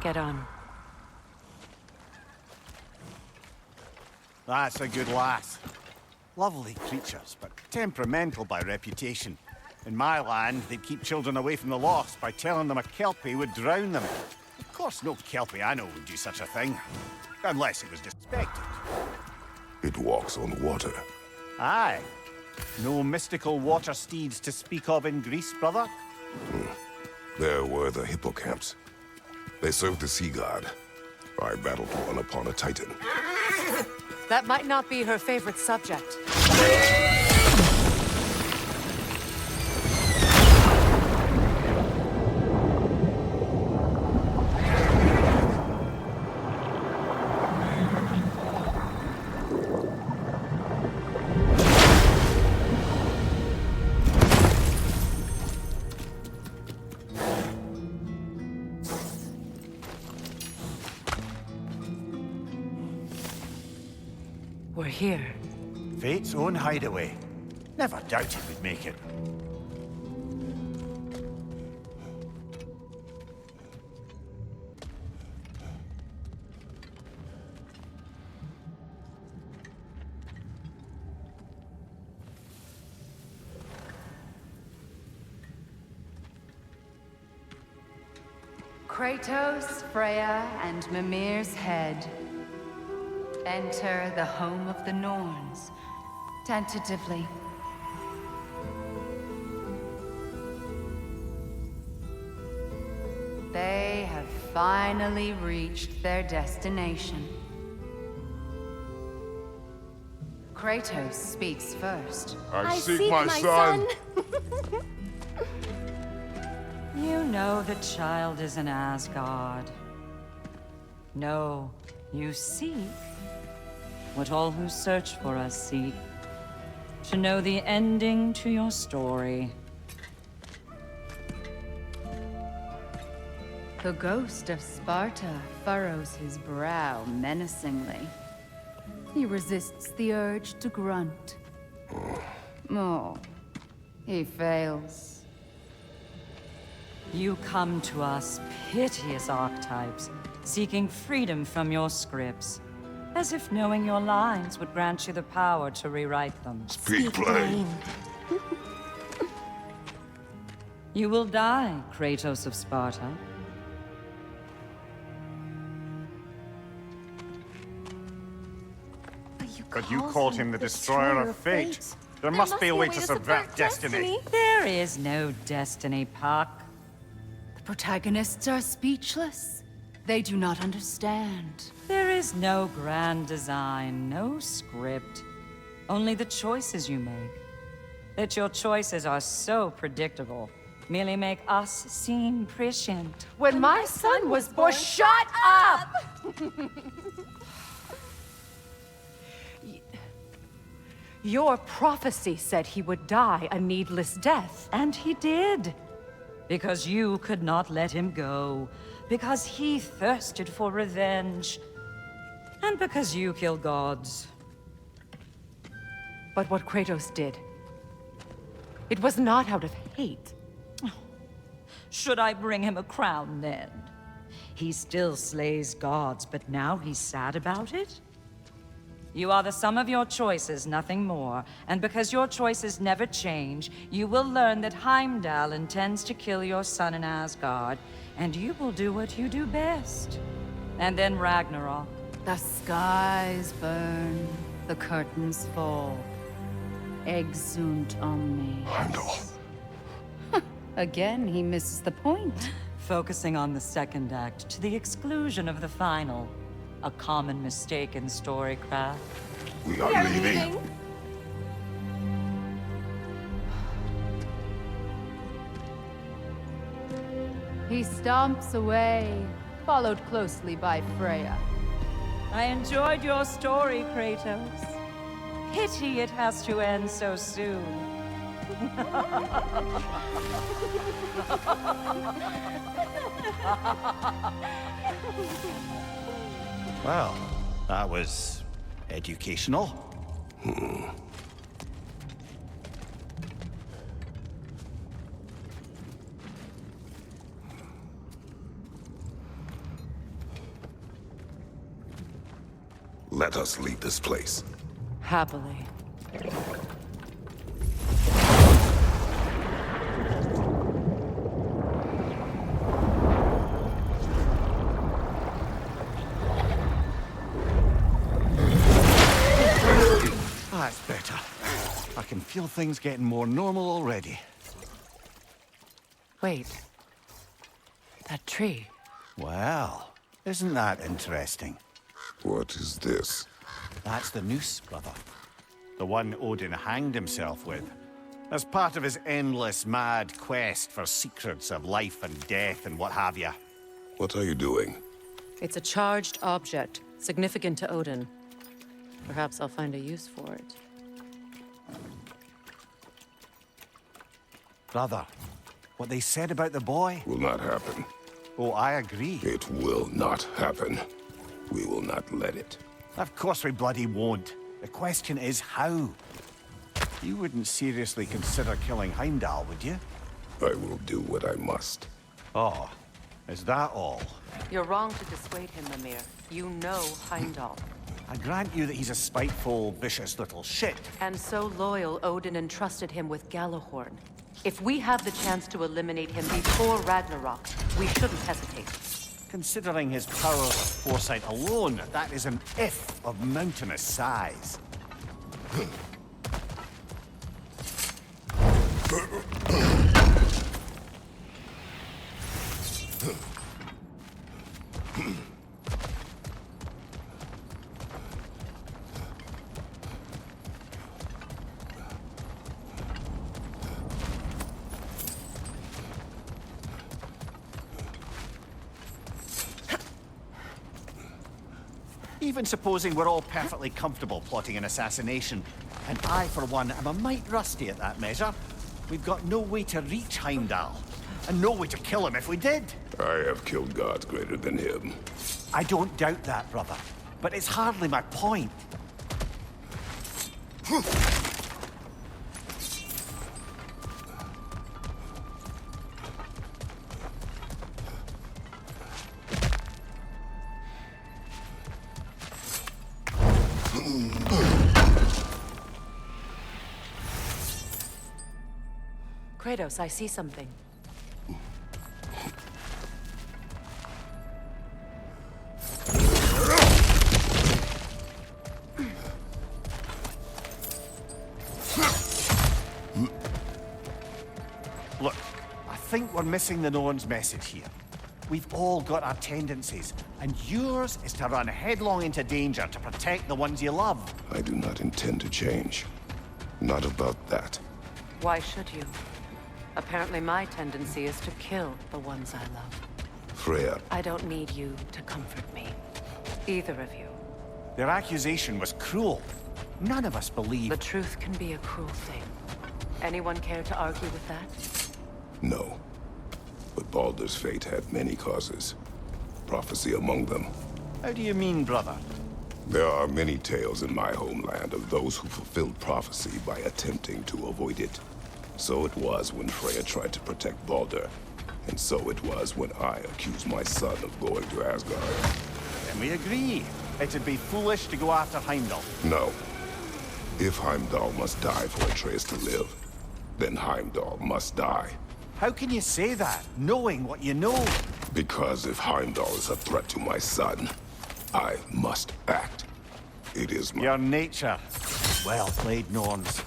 get on. That's a good lass. Lovely creatures, but temperamental by reputation. In my land, they'd keep children away from the lost by telling them a Kelpie would drown them. Of course, no Kelpie I know would do such a thing. Unless it was disrespected. It walks on water. Aye. No mystical water steeds to speak of in Greece, brother? There were the hippocamps. They served the sea god. I battled one upon a titan. That might not be her favorite subject. We're here. Fate's own hideaway. Never doubted we'd make it. Kratos, Freya, and Mimir's head. Enter the home of the Norns, tentatively. They have finally reached their destination. Kratos speaks first. I seek my son! You know the child is in Asgard. No, you seek what all who search for us seek. To know the ending to your story. The ghost of Sparta furrows his brow menacingly. He resists the urge to grunt. Oh, he fails. You come to us, piteous archetypes, seeking freedom from your scripts. As if knowing your lines would grant you the power to rewrite them. Speak plain. You will die, Kratos of Sparta. But you called him the destroyer of fate. There must be a way to subvert destiny. There is no destiny, Puck. The protagonists are speechless. They do not understand. There is no grand design, no script. Only the choices you make. That your choices are so predictable, merely make us seem prescient. When my son was born, shut up! Your prophecy said he would die a needless death. And he did. Because you could not let him go. Because he thirsted for revenge. And because you kill gods. But what Kratos did, it was not out of hate. Should I bring him a crown then? He still slays gods, but now he's sad about it? You are the sum of your choices, nothing more. And because your choices never change, you will learn that Heimdall intends to kill your son in Asgard, and you will do what you do best. And then Ragnarok. The skies burn, the curtains fall. Exunt omnes. Heimdall. Again, he misses the point. Focusing on the second act to the exclusion of the final. A common mistake in storycraft. We are leaving. He stomps away, followed closely by Freya. I enjoyed your story, Kratos. Pity it has to end so soon. Well, that was educational. Let us leave this place. Happily. That's better. I can feel things getting more normal already. Wait. That tree. Well, isn't that interesting? What is this? That's the noose, brother. The one Odin hanged himself with. As part of his endless, mad quest for secrets of life and death and what have you. What are you doing? It's a charged object, significant to Odin. Perhaps I'll find a use for it. Brother, what they said about the boy? Will not happen. Oh, I agree. It will not happen. We will not let it. Of course we bloody won't. The question is how. You wouldn't seriously consider killing Heimdall, would you? I will do what I must. Oh, is that all? You're wrong to dissuade him, Mimir. You know Heimdall. I grant you that he's a spiteful, vicious little shit. And so loyal, Odin entrusted him with Gjallarhorn. If we have the chance to eliminate him before Ragnarok, we shouldn't hesitate. Considering his powers of foresight alone, that is an if of mountainous size. Even supposing we're all perfectly comfortable plotting an assassination, and I, for one, am a mite rusty at that measure, we've got no way to reach Heimdall, and no way to kill him if we did. I have killed gods greater than him. I don't doubt that, brother, but it's hardly my point. Kratos, I see something. Look, I think we're missing the Norn's message here. We've all got our tendencies, and yours is to run headlong into danger to protect the ones you love. I do not intend to change. Not about that. Why should you? Apparently my tendency is to kill the ones I love. Freya, I don't need you to comfort me. Either of you. Their accusation was cruel. None of us believe... The truth can be a cruel thing. Anyone care to argue with that? no. But Baldur's fate had many causes. Prophecy among them. How do you mean, brother? There are many tales in my homeland of those who fulfilled prophecy by attempting to avoid it. So it was when Freya tried to protect Baldur. And so it was when I accused my son of going to Asgard. Then we agree. It'd be foolish to go after Heimdall. No. If Heimdall must die for Atreus to live, then Heimdall must die. How can you say that, knowing what you know? Because if Heimdall is a threat to my son, I must act. It is my... Your nature. Well played, Norns.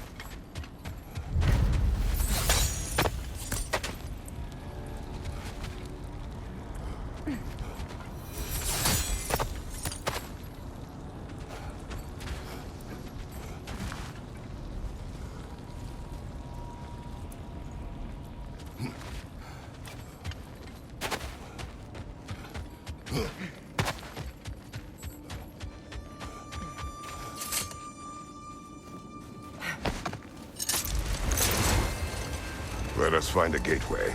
Let us find a gateway.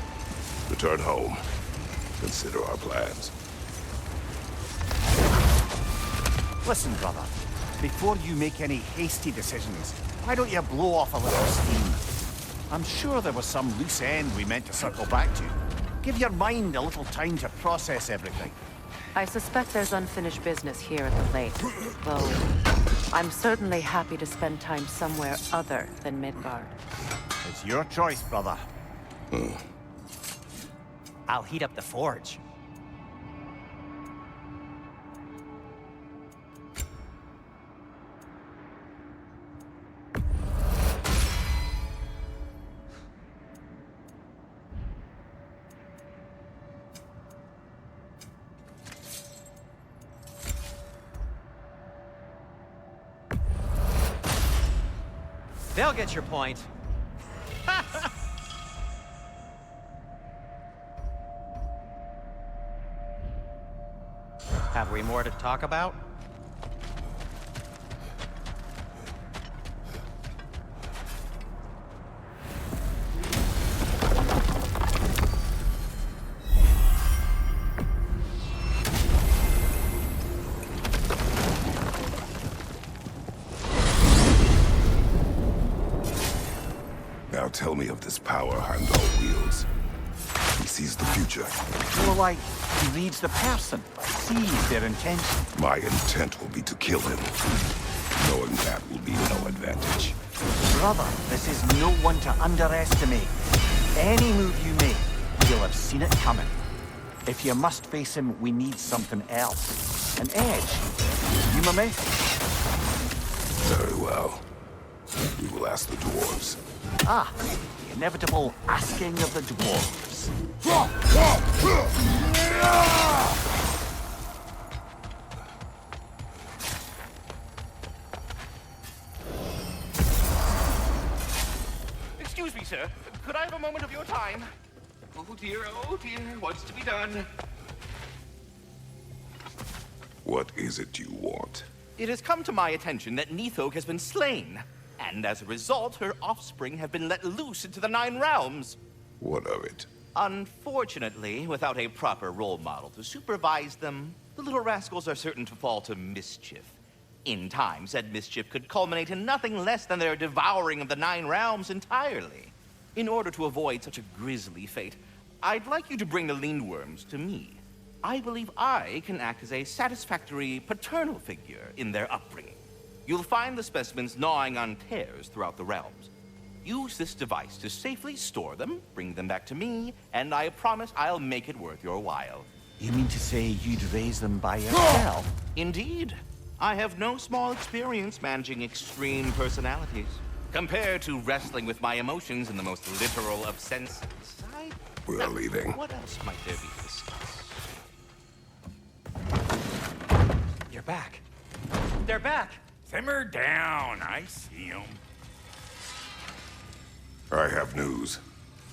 Return home. Consider our plans. Listen, brother. Before you make any hasty decisions, why don't you blow off a little steam? I'm sure there was some loose end we meant to circle back to. Give your mind a little time to process everything. I suspect there's unfinished business here at the lake, though I'm certainly happy to spend time somewhere other than Midgard. It's your choice, brother. I'll heat up the forge. They'll get your point. Have we more to talk about? Now tell me of this power Heimdall wields. He sees the future. More like he reads the person, sees their intention. My intent will be to kill him. Knowing that will be no advantage. Brother, this is no one to underestimate. Any move you make, you'll have seen it coming. If you must face him, we need something else. An edge. You my message? Very well. We will ask the dwarves. Ah, the inevitable asking of the dwarves. Excuse me, sir. Could I have a moment of your time? Oh dear, what's to be done? What is it you want? It has come to my attention that Nithog has been slain, and as a result, her offspring have been let loose into the Nine Realms. What of it? Unfortunately, without a proper role model to supervise them, the little rascals are certain to fall to mischief. In time, said mischief could culminate in nothing less than their devouring of the Nine Realms entirely. In order to avoid such a grisly fate, I'd like you to bring the Lindworms to me. I believe I can act as a satisfactory paternal figure in their upbringing. You'll find the specimens gnawing on tears throughout the realms. Use this device to safely store them, bring them back to me, and I promise I'll make it worth your while. You mean to say you'd raise them by yourself? Indeed. I have no small experience managing extreme personalities. Compared to wrestling with my emotions in the most literal of senses, We are leaving. What else might there be to discuss? You're back. They're back. Simmer down. I see them. I have news.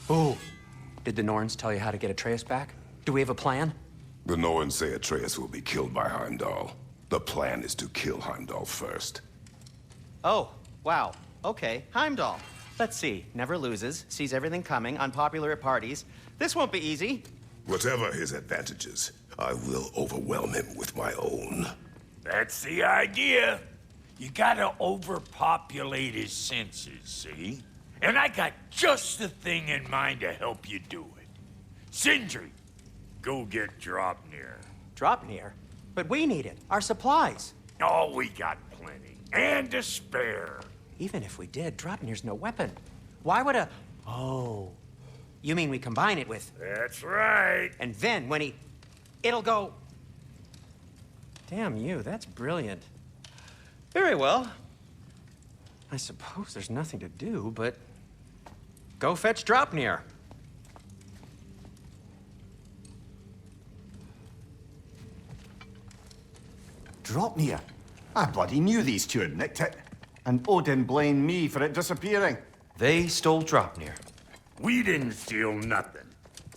Oh, did the Norns tell you how to get Atreus back? Do we have a plan? The Norns say Atreus will be killed by Heimdall. The plan is to kill Heimdall first. Oh, wow. Okay, Heimdall. Let's see. Never loses, sees everything coming, unpopular at parties. This won't be easy. Whatever his advantages, I will overwhelm him with my own. That's the idea. You gotta overpopulate his senses, see? And I got just the thing in mind to help you do it. Sindri, go get Dropnir. Dropnir? But we need it. Our supplies. Oh, we got plenty. And to spare. Even if we did, Dropnir's no weapon. Why would a... Oh. You mean we combine it with... That's right. And then when he... It'll go... Damn you, that's brilliant. Very well. I suppose there's nothing to do, but... Go fetch Dropnir. Dropnir? I bloody knew these two had nicked it. And Odin blamed me for it disappearing. They stole Dropnir. We didn't steal nothing.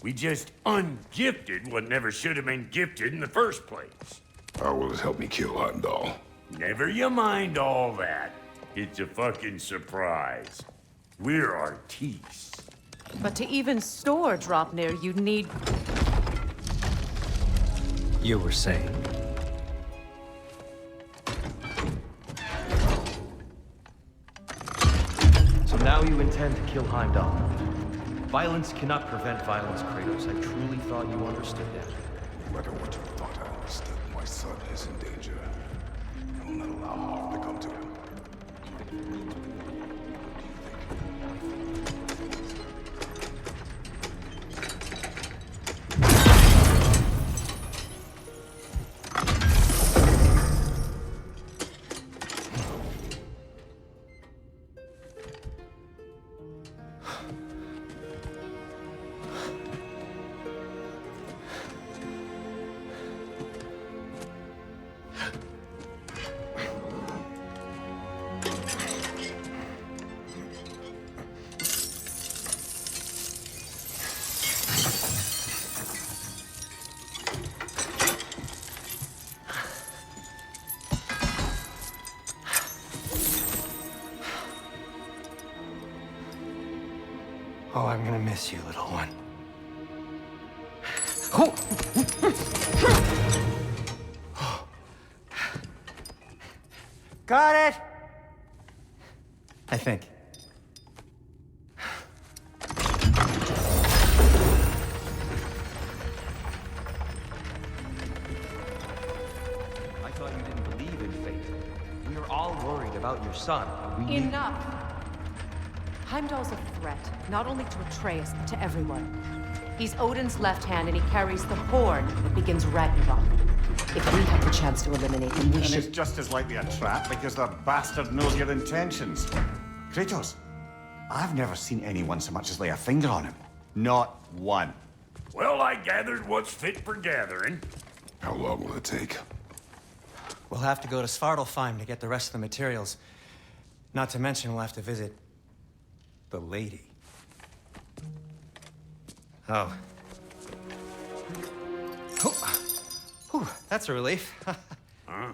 We just ungifted what never should have been gifted in the first place. How will it help me kill Heimdall? Never you mind all that. It's a fucking surprise. We're artistes. But to even store Dropnir, you'd need... You were saying. So now you intend to kill Heimdall. Violence cannot prevent violence, Kratos. I truly thought you understood that. No matter what you thought, I'll have to come to him. Oh, I'm gonna miss you, little one. Got it! I think. I thought you didn't believe in fate. We were all worried about your son. Enough! Heimdall's a threat, not only to Atreus, but to everyone. He's Odin's left hand, and he carries the horn that begins Ragnarok. If we have the chance to eliminate him, we And should... it's just as likely a trap because the bastard knows your intentions. Kratos, I've never seen anyone so much as lay a finger on him. Not one. Well, I gathered what's fit for gathering. How long will it take? We'll have to go to Svartalfheim to get the rest of the materials. Not to mention we'll have to visit the lady. Oh. Whew, that's a relief. Huh?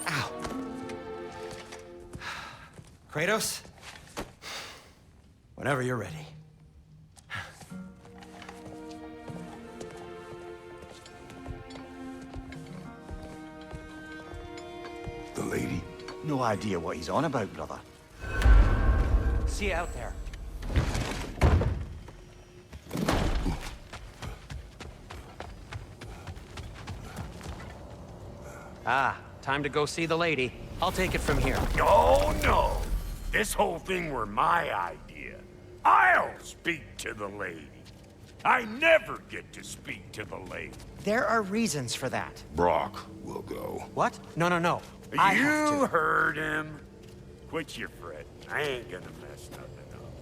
Ow. Kratos? Whenever you're ready. The lady? No idea what he's on about, brother. See you out there. Ah, time to go see the lady. I'll take it from here. Oh, no. This whole thing were my idea. I'll speak to the lady. I never get to speak to the lady. There are reasons for that. Brock will go. What? No, no, no. I have You to. heard him. Quit your fretting. I ain't gonna mess nothing up.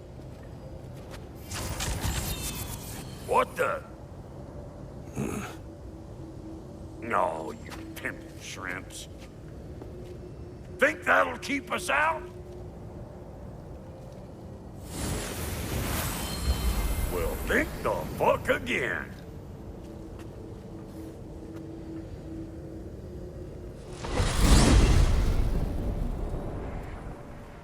What the? No, you pimple shrimps. Think that'll keep us out? Well, think the fuck again.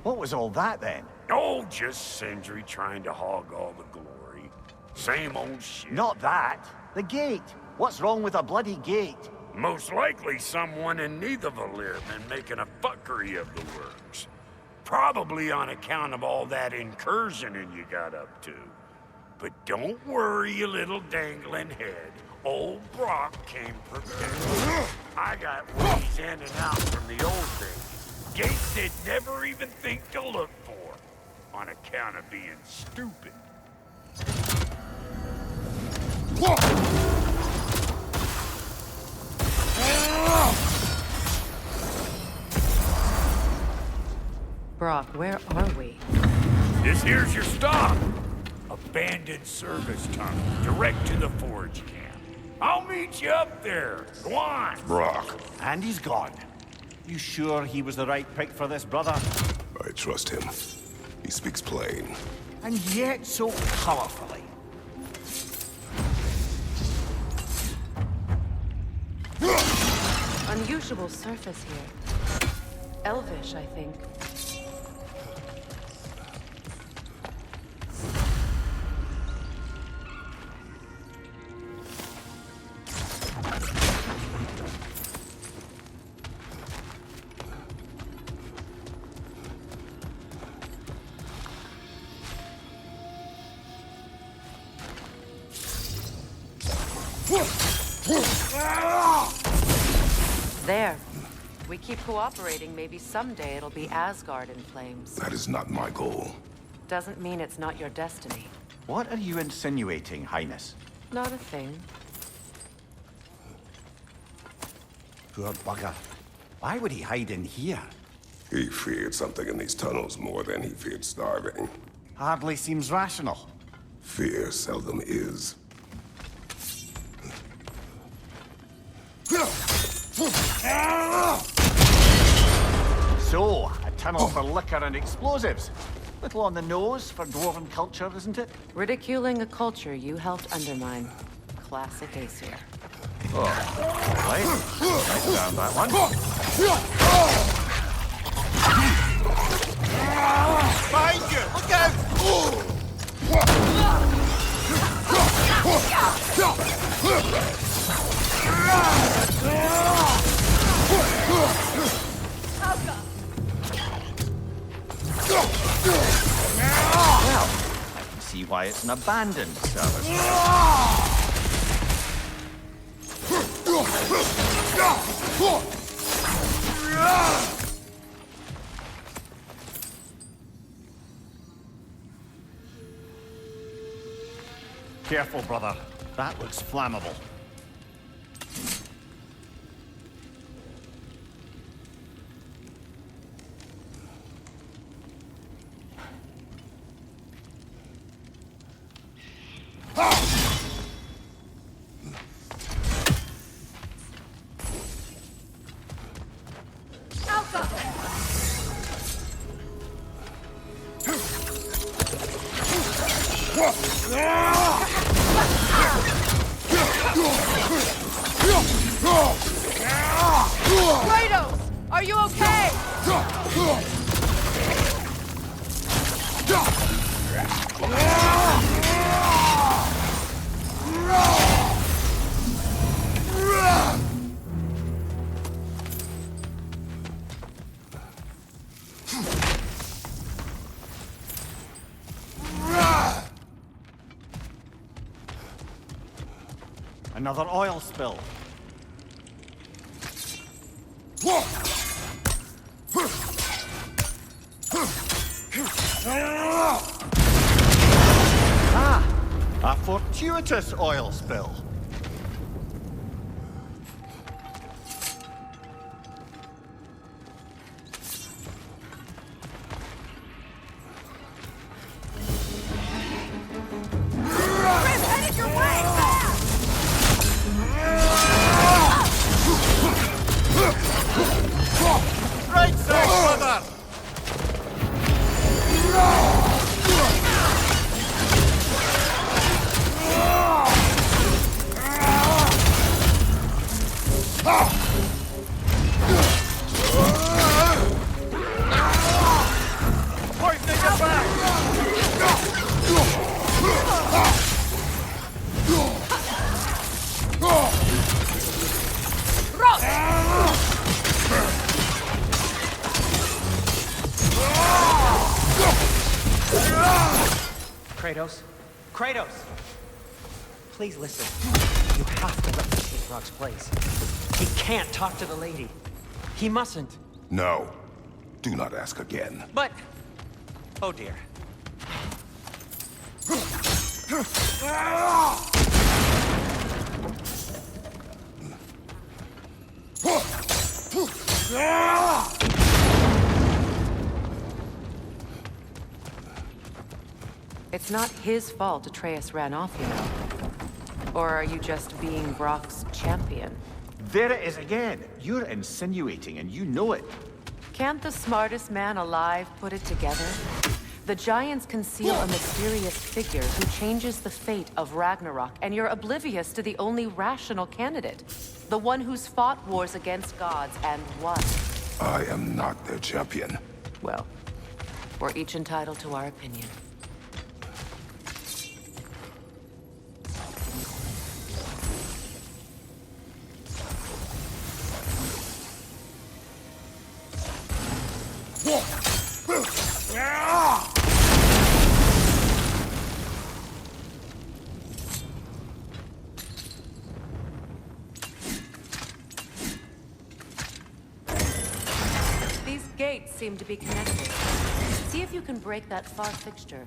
What was all that then? Oh, just Sindri trying to hog all the glory. Same old shit. Not that. The gate. What's wrong with a bloody gate? Most likely someone in Nidavellir been making a fuckery of the works. Probably on account of all that incursioning you got up to. But don't worry, you little dangling head. Old Brock came prepared. I got ways in and out from the old days. Gates they'd never even think to look for. On account of being stupid. Brock, where are we? This here's your stop. Abandoned service tunnel, direct to the forge camp. I'll meet you up there. Go on. Brock. And he's gone. You sure he was the right pick for this, brother? I trust him. He speaks plain. And yet so colorfully. Unusual surface here. Elvish, I think. There. We keep cooperating, maybe someday it'll be Asgard in flames. That is not my goal. Doesn't mean it's not your destiny. What are you insinuating, Highness? Not a thing. Poor bugger. Why would he hide in here? He feared something in these tunnels more than he feared starving. Hardly seems rational. Fear seldom is. So, a tunnel for liquor and explosives. Little on the nose for dwarven culture, isn't it? Ridiculing a culture you helped undermine. Classic Aesir. Oh, right. Write down that one. Behind you! Look out! Well, I can see why it's an abandoned service. Careful, brother. That looks flammable. Kratos! Are you okay? Another oil spill. Ah, a fortuitous oil spill. Right side, brother! Point to your back! Kratos? Kratos! Please listen. You have to let me take Rock's place. He can't talk to the lady. He mustn't. No. Do not ask again. But... Oh dear. It's not his fault Atreus ran off, you know. Or are you just being Brock's champion? There it is again. You're insinuating, and you know it. Can't the smartest man alive put it together? The Giants conceal a mysterious figure who changes the fate of Ragnarok, and you're oblivious to the only rational candidate. The one who's fought wars against gods and won. I am not their champion. Well, we're each entitled to our opinion. gates seem to be connected. See if you can break that far fixture.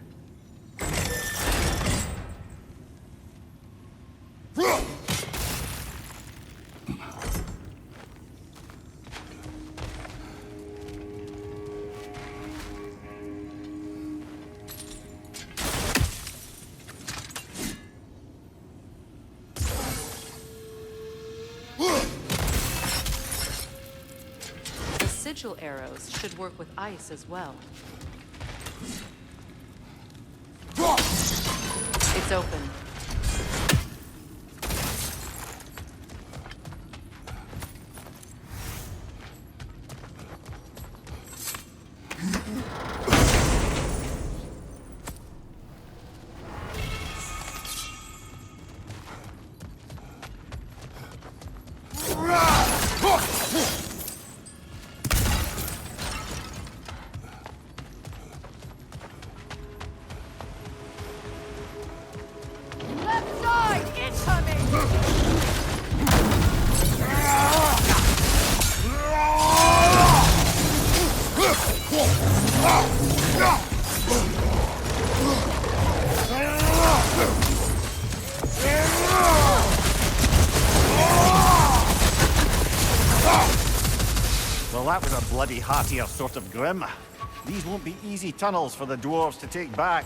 Sigil arrows should work with ice as well. It's open. Well, that was a bloody heartier sort of grim. These won't be easy tunnels for the dwarves to take back.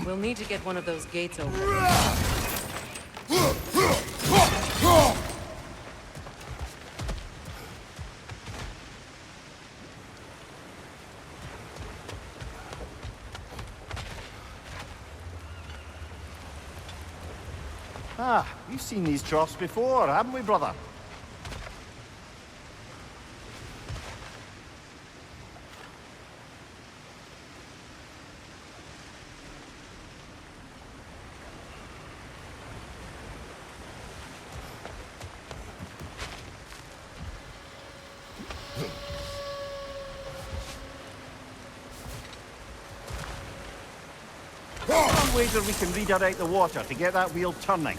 We'll need to get one of those gates open. Ah, we've seen these troughs before, haven't we, brother? Wager we can redirect the water to get that wheel turning.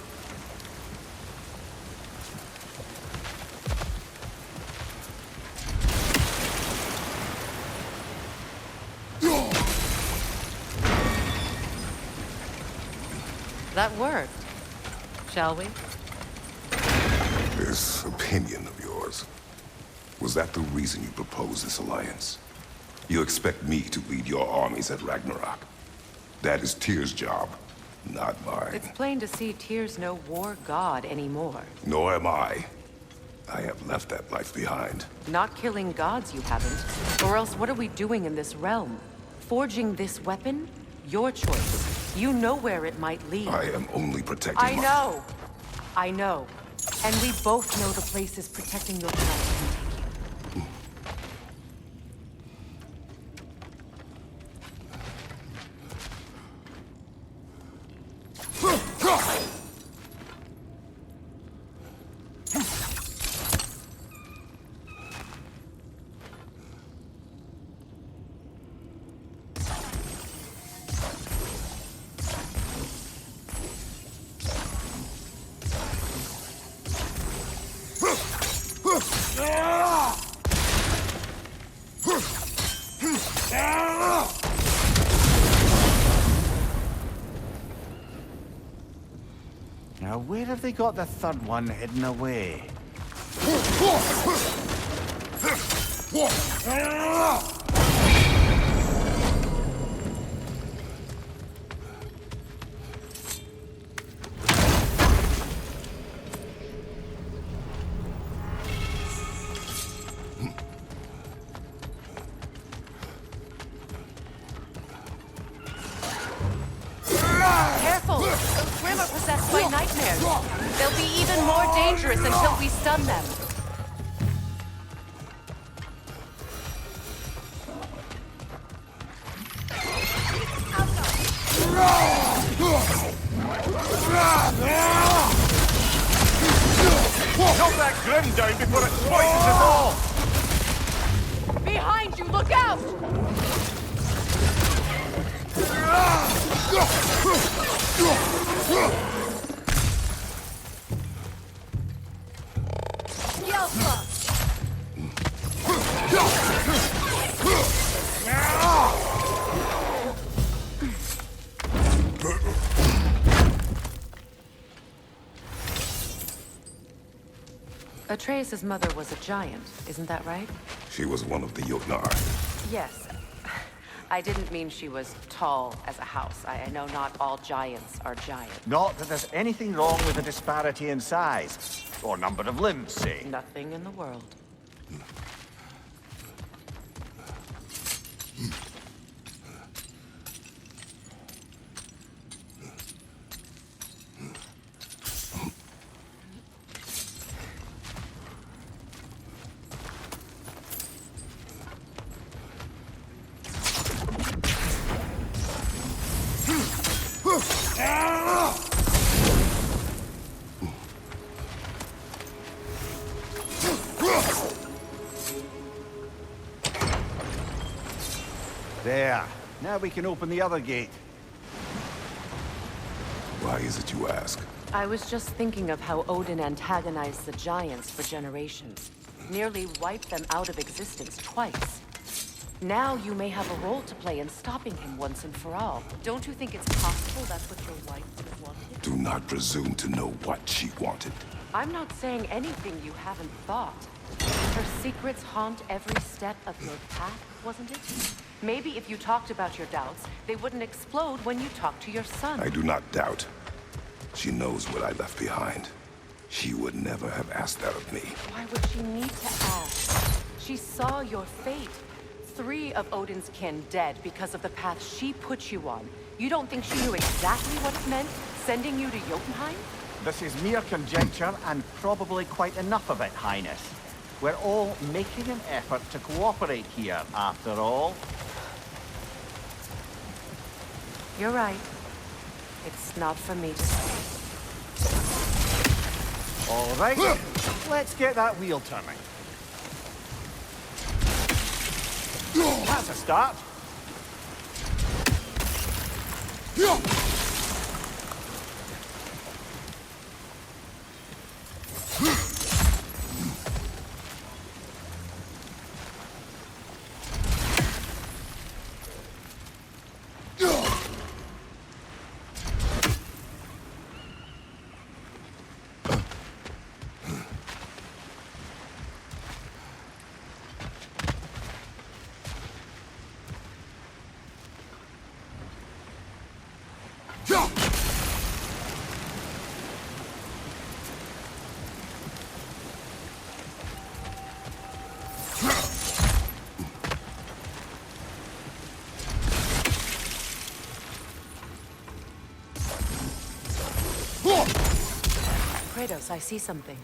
That worked. Shall we? This opinion of yours, was that the reason you proposed this alliance? You expect me to lead your armies at Ragnarok? That is Tyr's job, not mine. It's plain to see Tyr's no war god anymore. Nor am I. I have left that life behind. Not killing gods, you haven't. Or else what are we doing in this realm? Forging this weapon? Your choice. You know where it might lead. I am only protecting I know. I know. And we both know the place is protecting your child. Now, where have they got the third one hidden away? Careful! Those Grimm are possessed by nightmares. They'll be even more dangerous until we stun them. Knock that Grimm down before it poisons us all! Behind you! Look out! Yo! Atreus' mother was a giant, isn't that right? She was one of the Jotnar. Yes. I didn't mean she was tall as a house. I know not all giants are giants. Not that there's anything wrong with a disparity in size. Or number of limbs, say. Nothing in the world. There. Now we can open the other gate. Why is it you ask? I was just thinking of how Odin antagonized the giants for generations. Nearly wiped them out of existence twice. Now you may have a role to play in stopping him once and for all. Don't you think it's possible that's what your wife would have wanted? Do not presume to know what she wanted. I'm not saying anything you haven't thought. Her secrets haunt every step of your path, wasn't it? Maybe if you talked about your doubts, they wouldn't explode when you talked to your son. I do not doubt. She knows what I left behind. She would never have asked that of me. Why would she need to ask? She saw your fate. 3 of Odin's kin dead because of the path she put you on. You don't think she knew exactly what it meant, sending you to Jotunheim? This is mere conjecture and probably quite enough of it, Highness. We're all making an effort to cooperate here, after all. You're right. It's not for me to say. All right. Let's get that wheel turning. That's a start. Kratos, I see something.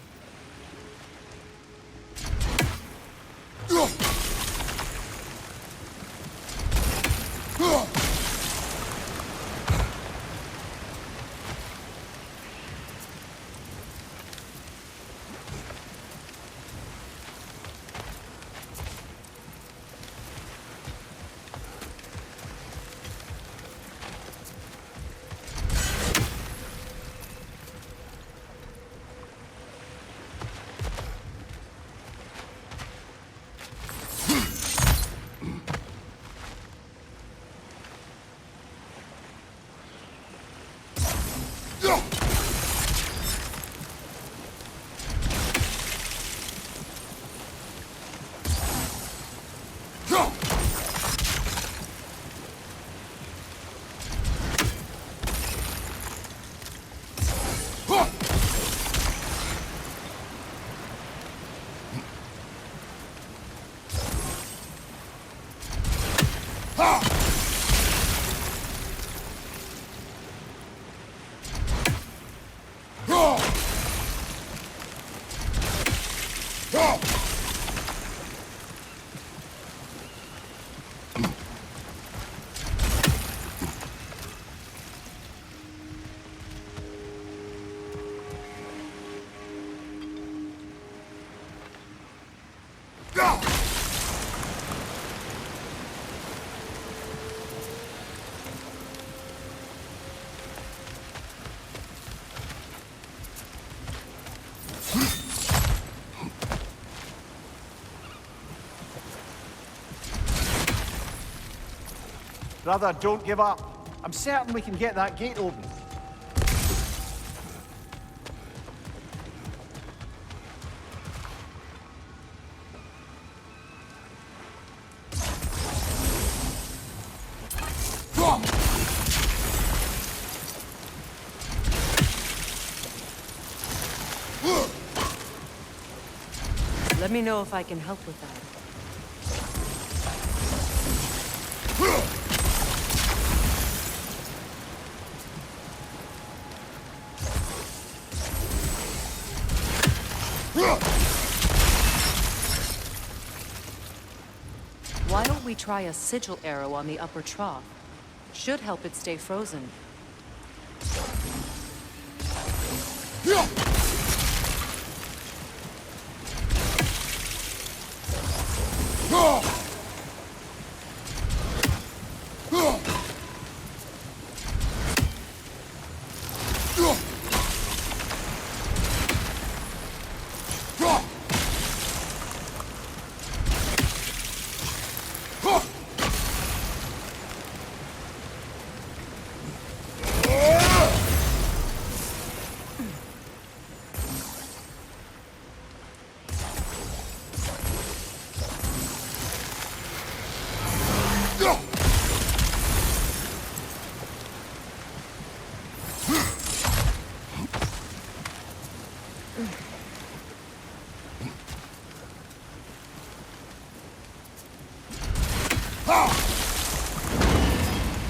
Brother, don't give up. I'm certain we can get that gate open. ' Let me know if I can help with that. Why don't we try a sigil arrow on the upper trough? Should help it stay frozen.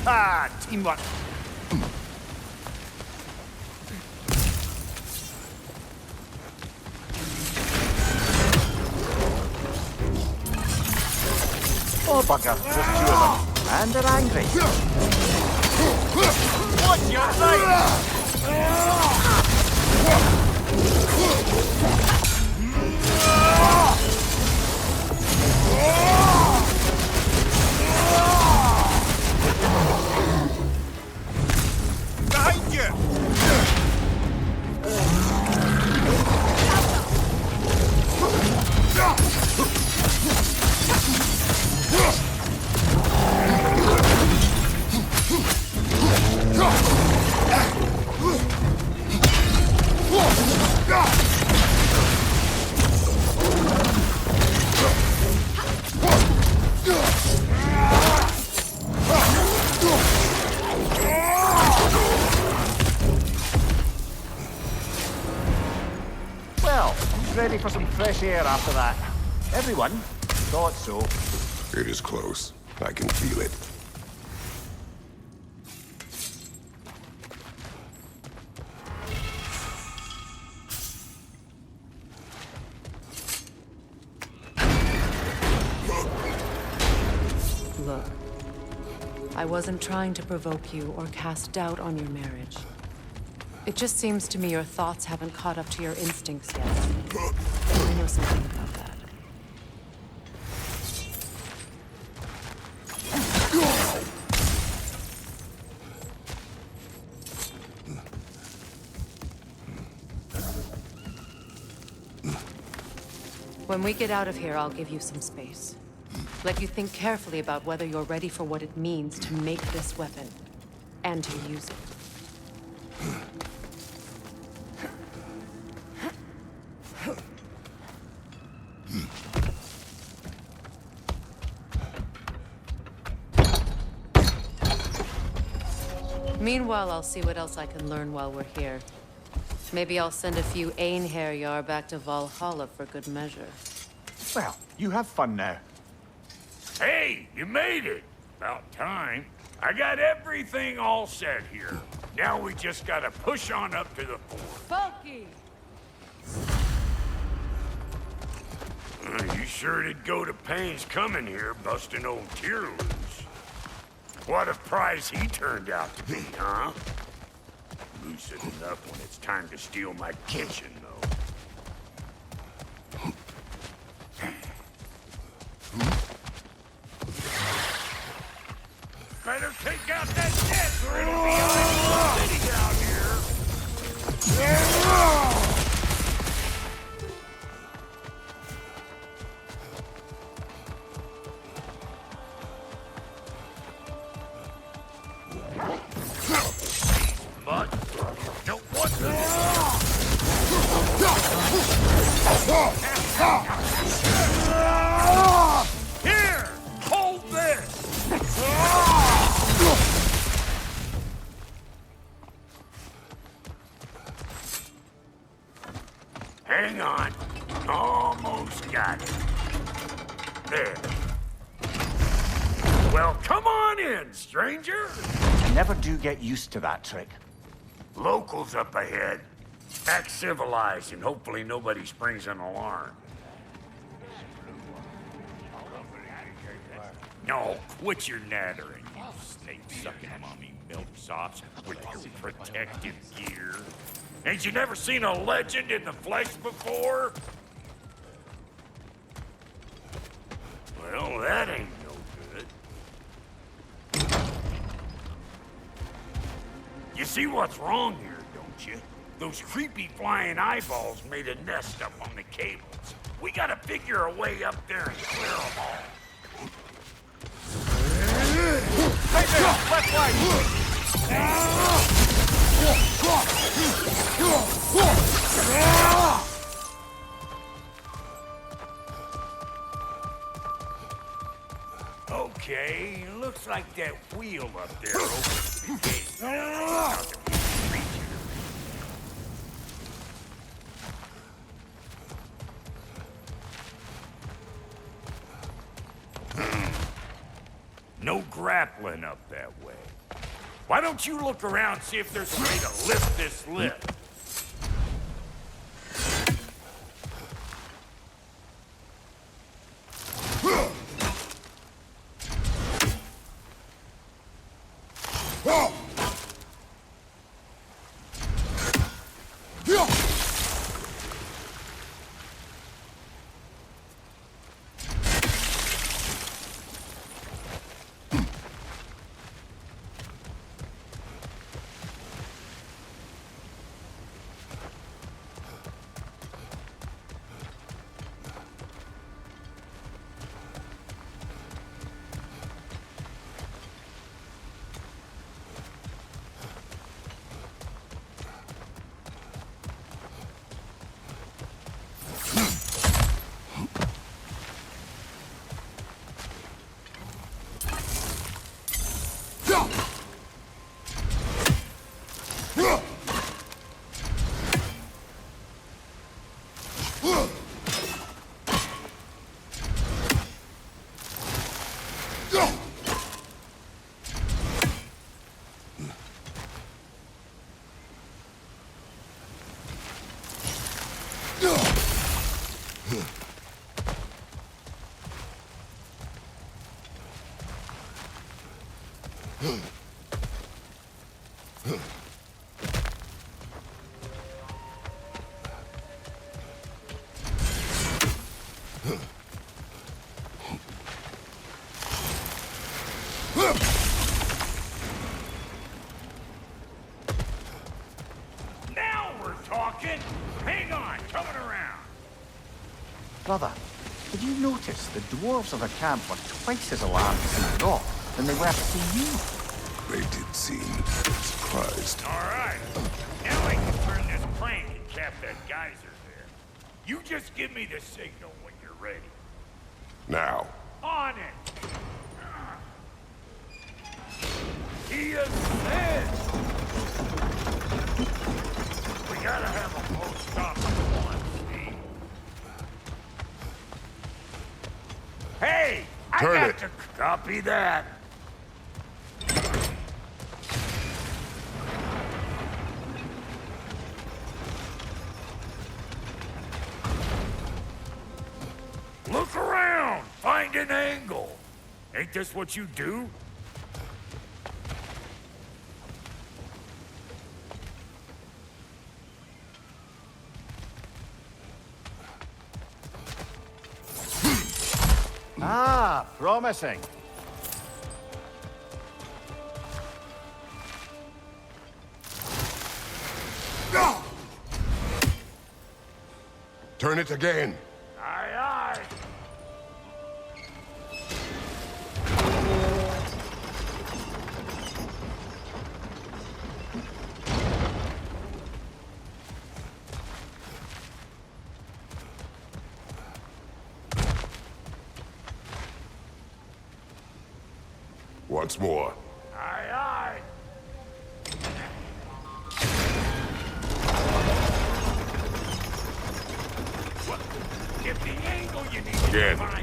Ah, teamwork. Oh, bugger. There's two of them. And they're angry. What's your fight? Behind you! Well, he's ready for some fresh air after that. Everyone thought so. It is close. I can feel it. Look, I wasn't trying to provoke you or cast doubt on your marriage. It just seems to me your thoughts haven't caught up to your instincts yet. I know something about that. When we get out of here, I'll give you some space. Let you think carefully about whether you're ready for what it means to make this weapon, and to use it. Meanwhile, I'll see what else I can learn while we're here. Maybe I'll send a few Einherjar back to Valhalla for good measure. Well, you have fun now. Hey, you made it! About time. I got everything all set here. Now we just gotta push on up to the fort. Funky! You sure did go to pains coming here, busting old tear loose. What a prize he turned out to be, huh? Lucid enough when it's time to steal my kitchen, though. Better take out that net or it'll be all city down here. But don't want to. Here, hold this. Hang on. Almost got it. There. Well, come on in, stranger. Never do get used to that trick. Locals up ahead. Act civilized and hopefully nobody springs an alarm. No, quit your nattering, you snake-sucking mommy milksops with your protective gear. Ain't you never seen a legend in the flesh before? Well, that ain't no good. You see what's wrong here, don't you? Those creepy flying eyeballs made a nest up on the cables. We gotta figure a way up there and clear them all. Right there! Left flank! Okay, looks like that wheel up there opens the gate. No grappling up that way. Why don't you look around and see if there's a way to lift this lift? Now we're talking! Hang on, coming around! Brother, did you notice the dwarves of the camp were twice as alarmed to see Doc than they were to see you? They did seem surprised. All right, now I can turn this crank and cap that geyser there. You just give me the signal when you're ready. Now. On it! He is dead! We gotta have a close stop at once, Steve. Hey! Turn I got it. to copy that. Look around! Find an angle! Ain't this what you do? Ah, promising. Turn it again. Aye, aye. Once more. Aye, aye. together.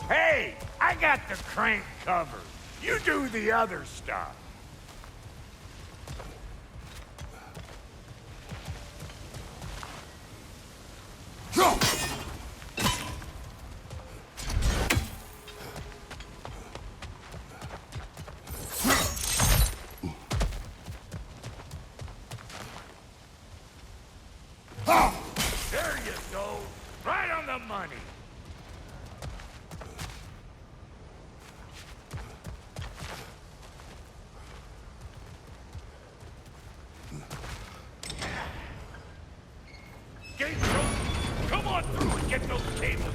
Hey, I got the crank covered. You do the other stuff. There you go. Right on the money. Come on through and get those tables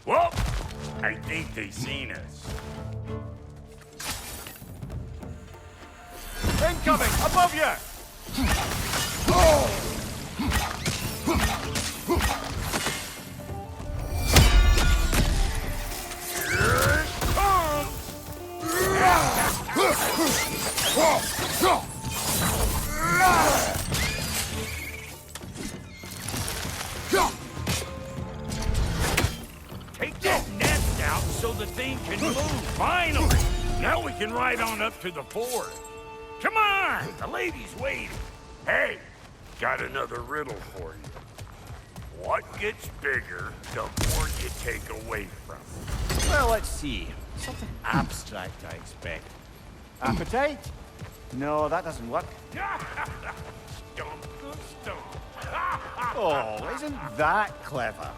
Well, I think they've seen us. Incoming! Above you! Oh! Take that nest out so the thing can move. Finally! Now we can ride on up to the fort. Come on! The lady's waiting. Hey, got another riddle for you. What gets bigger the more you take away from it? Well, let's see. Something abstract, I expect. Appetite? No, that doesn't work. Stomp the stomp. Oh, isn't that clever?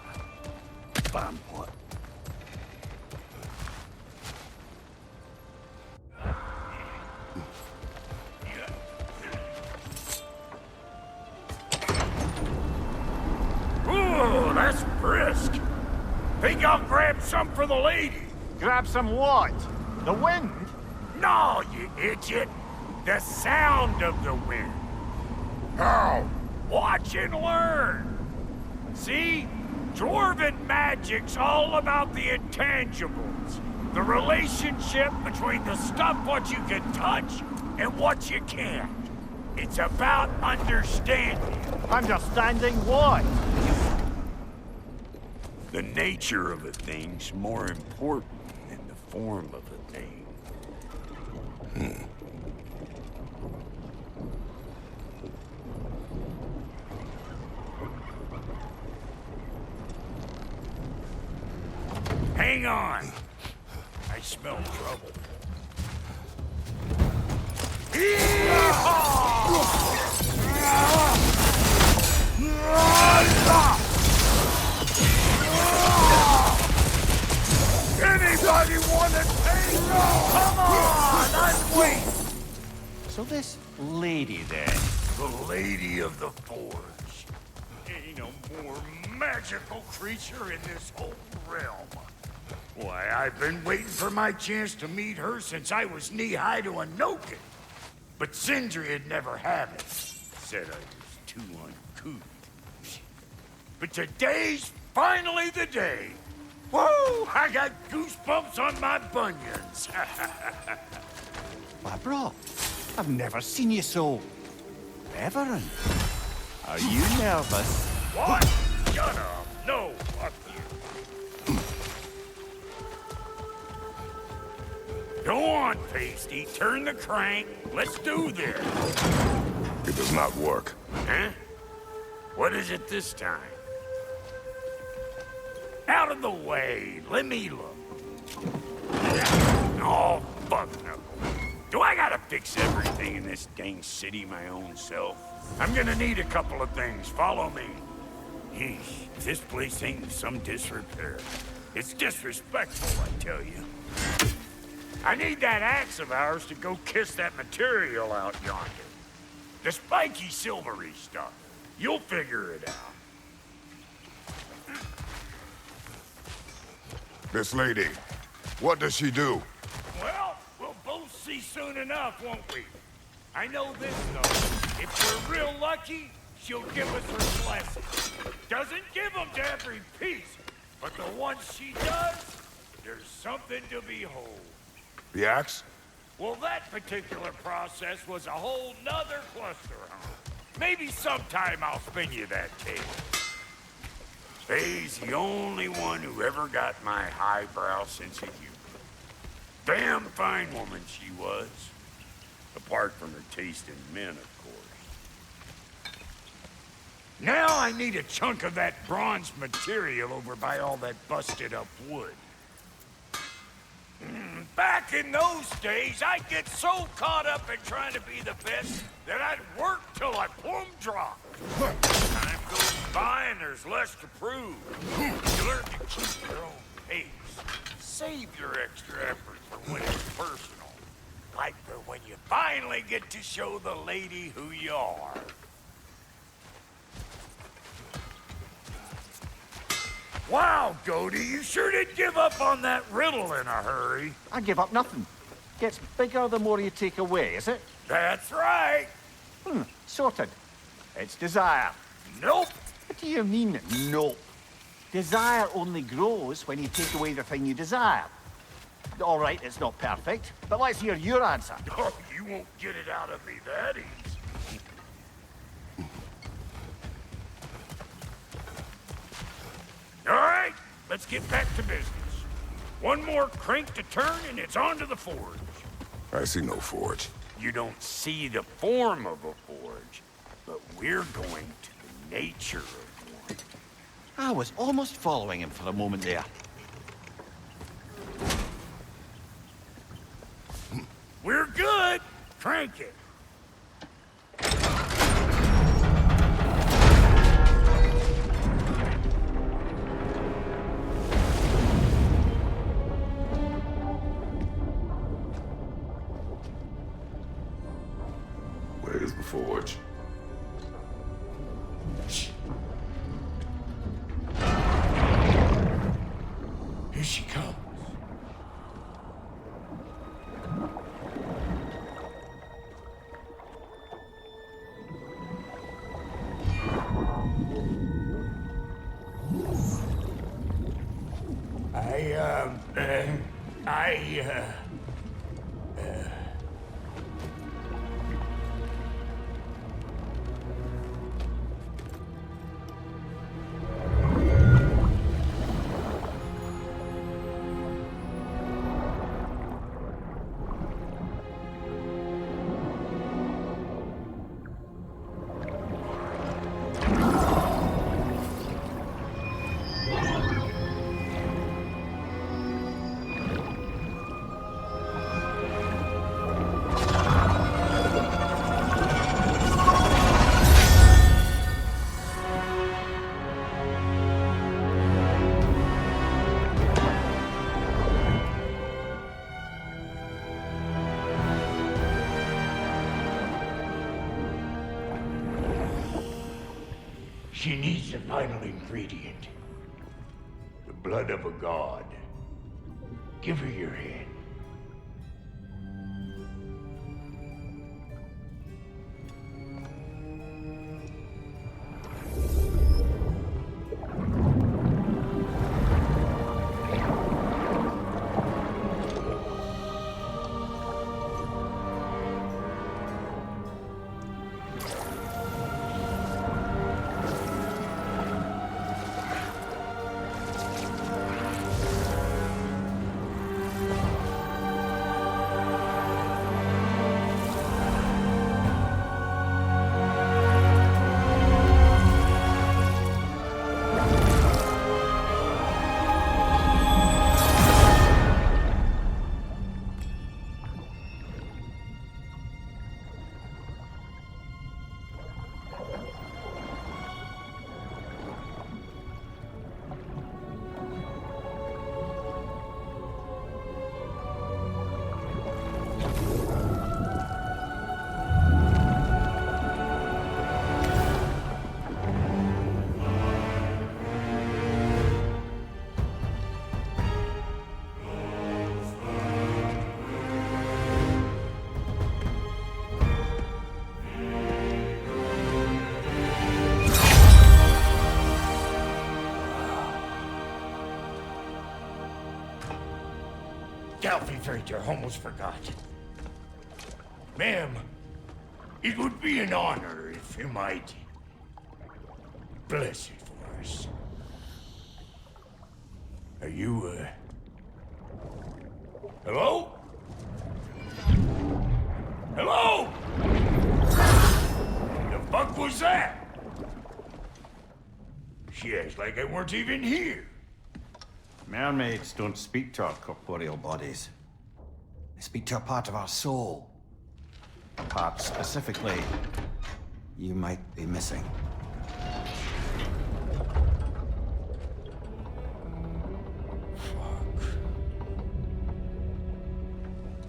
Bam, what? Ooh, that's brisk. Think I'll grab some for the lady? Grab some what? The wind? No, you idiot. The sound of the wind. How? Watch and learn. See? Dwarven magic's all about the intangibles. The relationship between the stuff what you can touch and what you can't. It's about understanding. Understanding what? The nature of a thing's more important than the form of a thing. Hang on. I smell trouble. Anybody want to take? Come on, I'm waiting. So this lady then? The Lady of the Forge. Ain't no more magical creature in this whole realm. Why, I've been waiting for my chance to meet her since I was knee-high to a Noken. But Sindri would never have it. Said I was too uncouth. But today's finally the day. Whoa! I got goosebumps on my bunions. Why, bro, I've never seen you so reverent. Are you nervous? What? Shut up. No, fuck you. Go on, Pasty. Turn the crank. Let's do this. It does not work. Huh? What is it this time? Out of the way. Let me look. Oh, fuck no. Do I gotta fix everything in this dang city my own self? I'm gonna need a couple of things. Follow me. Yeesh, this place ain't in some disrepair. It's disrespectful, I tell you. I need that axe of ours to go kiss that material out yonder. The spiky silvery stuff. You'll figure it out. This lady, what does she do? Well, we'll both see soon enough, won't we? I know this, though. If we're real lucky, she'll give us her blessing. Doesn't give them to every piece, but the ones she does, there's something to behold. The axe? Well, that particular process was a whole nother cluster, huh? Maybe sometime I'll spin you that tale. Faye's the only one who ever got my highbrow sense of humor. Damn fine woman she was. Apart from her taste in men, of course. Now I need a chunk of that bronze material over by all that busted up wood. Back in those days, I'd get so caught up in trying to be the best that I'd work till I plumb drop. Time goes by and there's less to prove. You learn to keep your own pace. Save your extra effort for when it's personal. Like for when you finally get to show the lady who you are. Wow, Goldie, you sure did give up on that riddle in a hurry. I give up nothing. Gets bigger the more you take away, is it? That's right. Sorted. It's desire. Nope. What do you mean, nope? Desire only grows when you take away the thing you desire. All right, it's not perfect, but let's hear your answer. Oh, you won't get it out of me that easy. All right, let's get back to business. One more crank to turn and it's on to the forge. I see no forge. You don't see the form of a forge, but we're going to the nature of one. I was almost following him for a moment there. We're good. Crank it. Where is the forge? Here she comes. She needs the final ingredient. The blood of a god. Give her your hand. I almost forgot. Ma'am, it would be an honor if you might bless it for us. Are you, hello? Hello? The fuck was that? She acts like I weren't even here. Mermaids don't speak to our corporeal bodies. They speak to a part of our soul. A part specifically you might be missing.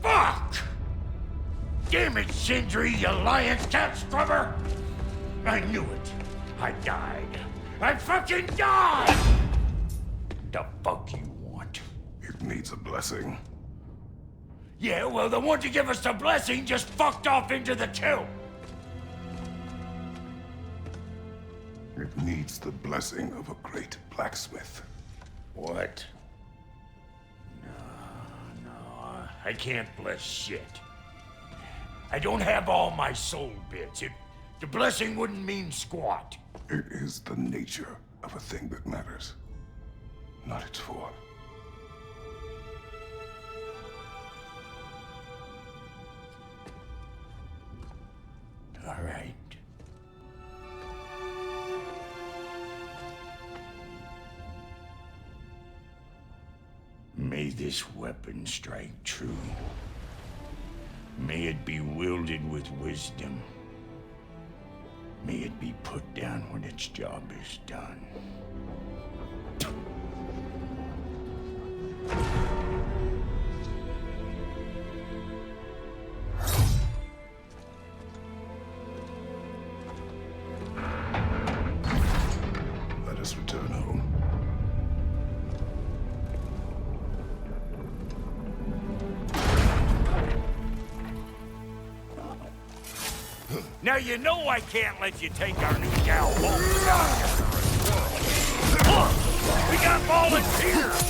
Fuck! Damn it, Sindri, you lying cat scrubber! I knew it. I died. I fucking died! The fuck you want? It needs a blessing. Yeah, well, the one to give us the blessing just fucked off into the tomb. It needs the blessing of a great blacksmith. What? No, I can't bless shit. I don't have all my soul bits. The blessing wouldn't mean squat. It is the nature of a thing that matters, not its form. All right. May this weapon strike true. May it be wielded with wisdom. May it be put down when its job is done. Let us return home. Now you know I can't let you take our new gal home without you. Look! We got volunteers!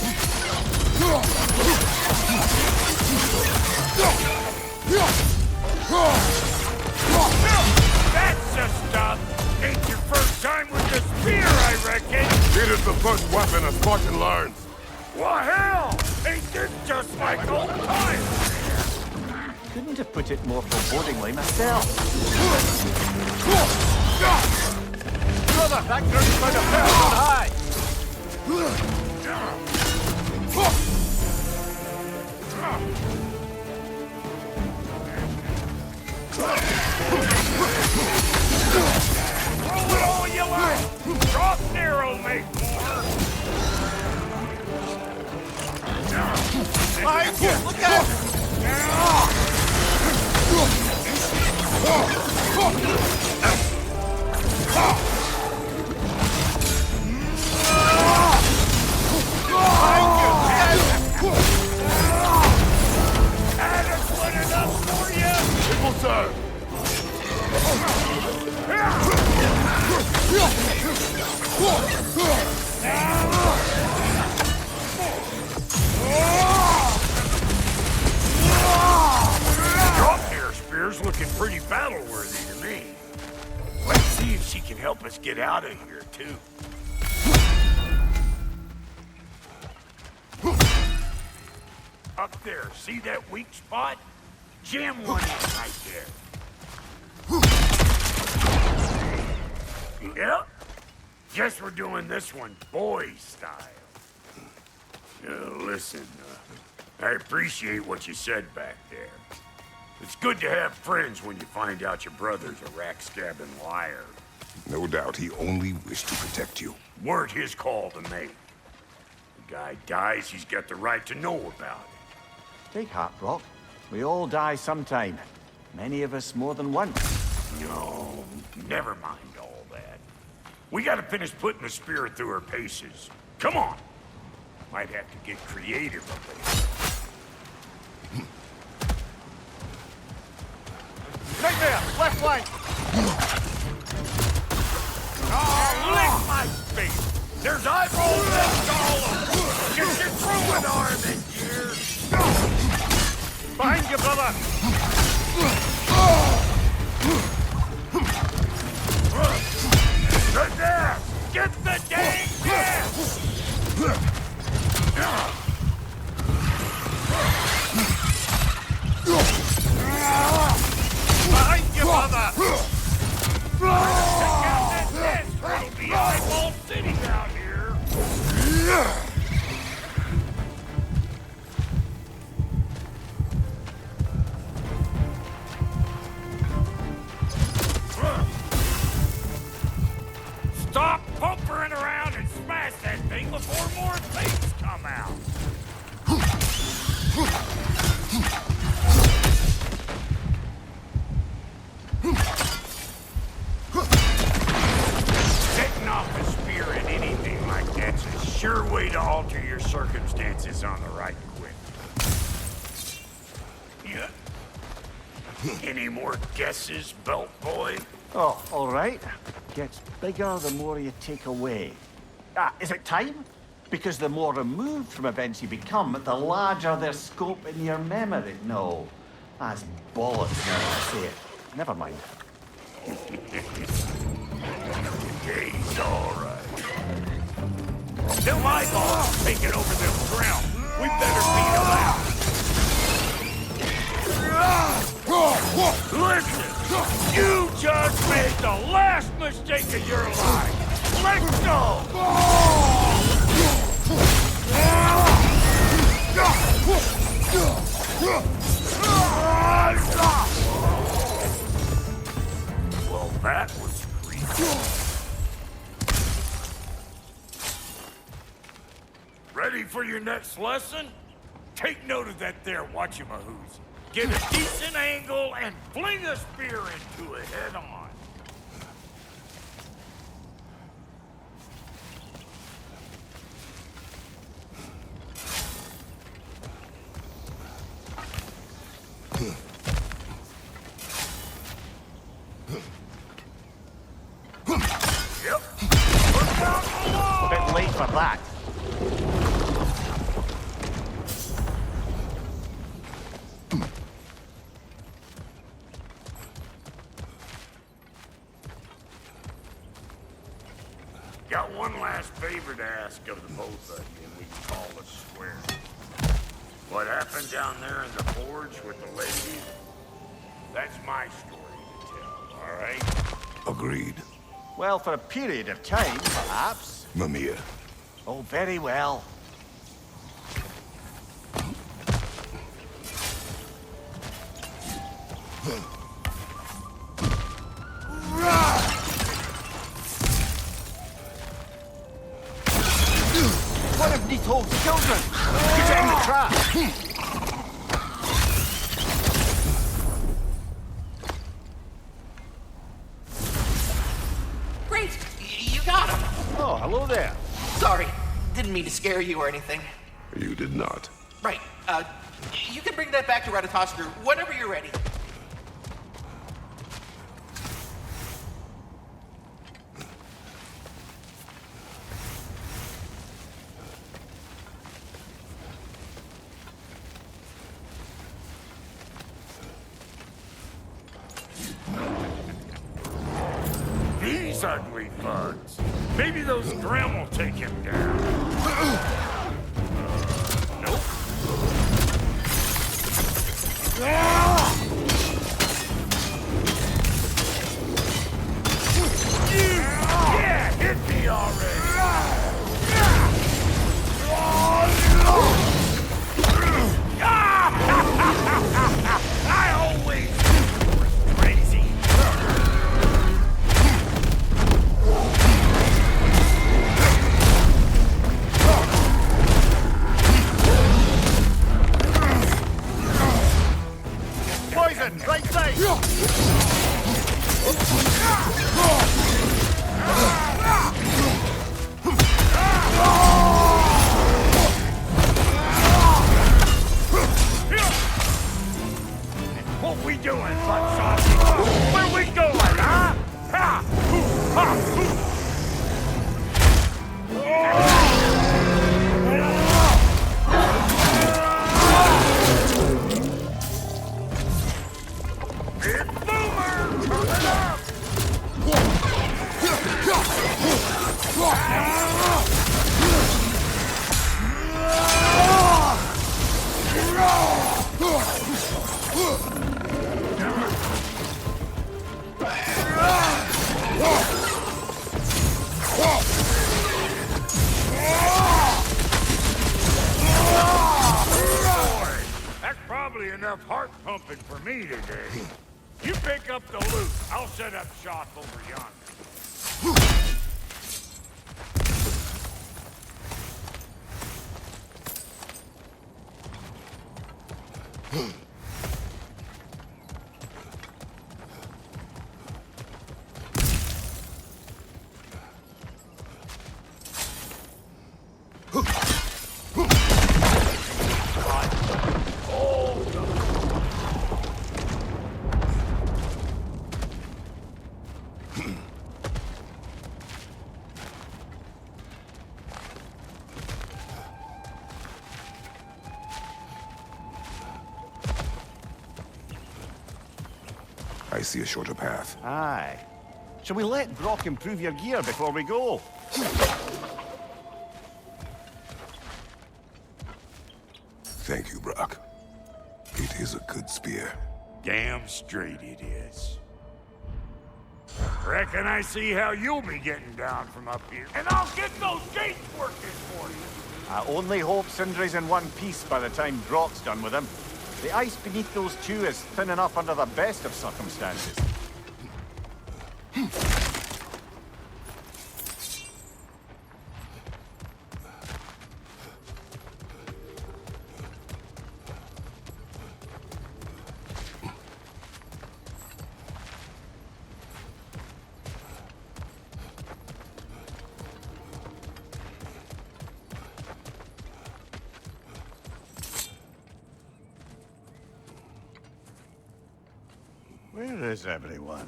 That's the stuff! Ain't your first time with the spear, I reckon! It is the first weapon a Spartan learns. Well, hell! Ain't this just like old times? Couldn't have put it more forebodingly myself. Brother, that group's going to fell on high! Roll it all you like! Drop narrow, make more! Behind you! Look out! Behind you! help us get out of here, too. Up there, see that weak spot? Jam one in right there. Yep. Guess we're doing this one boy style. Listen, I appreciate what you said back there. It's good to have friends when you find out your brother's a rack-scabbing liar. No doubt he only wished to protect you. Weren't his call to make. The guy dies, he's got the right to know about it. Take heart, Brock. We all die sometime. Many of us more than once. No, never mind all that. We gotta finish putting the spirit through her paces. Come on! Might have to get creative a bit. Right there, left flank. Oh, lick my face! There's eyeballs and golem! Get your throwing arm in here! Behind you, brother. Right there! Get the dang gas! Behind you, brother. Check out that nest! It'll be eyeball city down here! Stop pumpering around and smash that thing before more things come out! Setting off a spear in anything like that's a sure way to alter your circumstances on the right quick. Yeah. Any more guesses, belt boy? Oh, all right. Gets bigger the more you take away. Is it time? Because the more removed from events you become, the larger their scope in your memory. No, that's bollocks now I say it. Never mind. He's all right. Them eyeballs taking over them ground. We better beat them out. Listen, you just made the last mistake of your life. Let's go. Well, that was creepy. Ready for your next lesson? Take note of that there watchamahoos. Get a decent angle and fling a spear into it head on. Yep. Look down below! A bit late for that. Got one last favor to ask of the both of you, and we can call it square. What happened down there in the forge with the lady? That's my story to tell, all right? Agreed. Well, for a period of time, perhaps. Mamiya. Oh, very well. One of Nitho's children! Get in the trap! Great! You got him! Oh, hello there. Sorry, didn't mean to scare you or anything. You did not. Right, you can bring that back to Ratatoskru whenever you're ready. those ugly bugs. Maybe those Grim will take him down. Nope. Yeah, hit me already. I always was crazy. Poison, right side! What we doing, Buttsausage? Where we going, huh? Ha! Hoo! Ha! Hoo! Big Boomer! Turn it up! That's probably enough heart pumping for me today. You pick up the loot. I'll set up shop over yonder. I see a shorter path. Aye. Shall we let Brock improve your gear before we go? Thank you, Brock. It is a good spear. Damn straight it is. Reckon I see how you'll be getting down from up here. And I'll get those gates working for you. I only hope Sindri's in one piece by the time Brock's done with him. The ice beneath those two is thin enough under the best of circumstances. Where is everyone?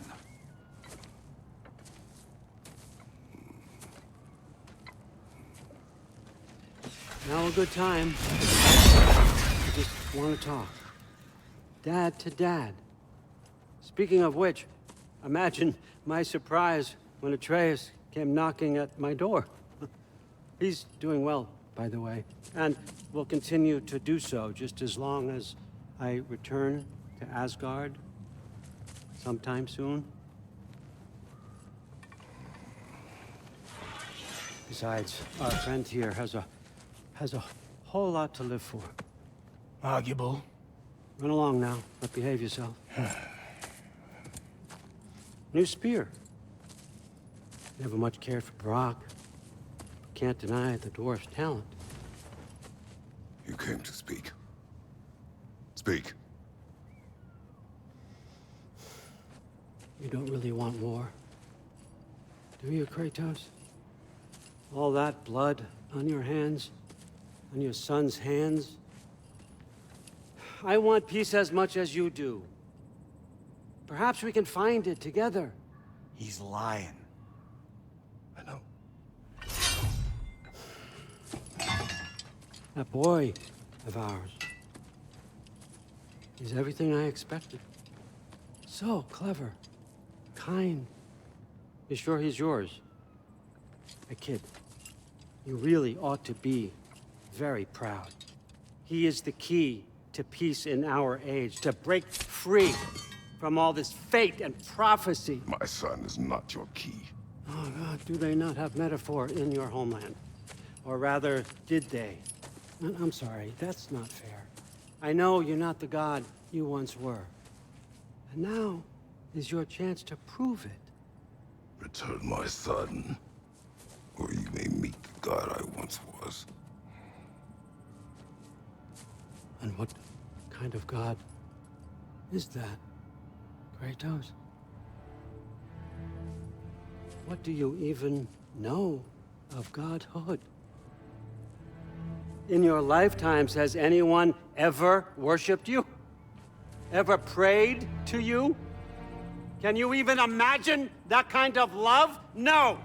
Now a good time. I just want to talk. Dad to Dad. Speaking of which, imagine my surprise when Atreus came knocking at my door. He's doing well, by the way, and will continue to do so just as long as I return to Asgard sometime soon. Besides, our friend here has a whole lot to live for. Arguable. Run along now, but behave yourself. New spear. Never much cared for Brock. Can't deny the dwarf's talent. You came to speak. Speak. You don't really want war, do you, Kratos? All that blood on your hands, on your son's hands. I want peace as much as you do. Perhaps we can find it together. He's lying. I know. That boy of ours is everything I expected. So clever, kind, You sure he's yours? Hey, kid, you really ought to be very proud. He is the key to peace in our age, to break free from all this fate and prophecy. My son is not your key. Oh, God, do they not have metaphor in your homeland? Or rather, did they? I'm sorry, that's not fair. I know you're not the God you once were. And now is your chance to prove it. Return my son, or you may meet the God I once was. And what kind of God is that, Kratos? What do you even know of godhood? In your lifetimes, has anyone ever worshipped you? Ever prayed to you? Can you even imagine that kind of love? No!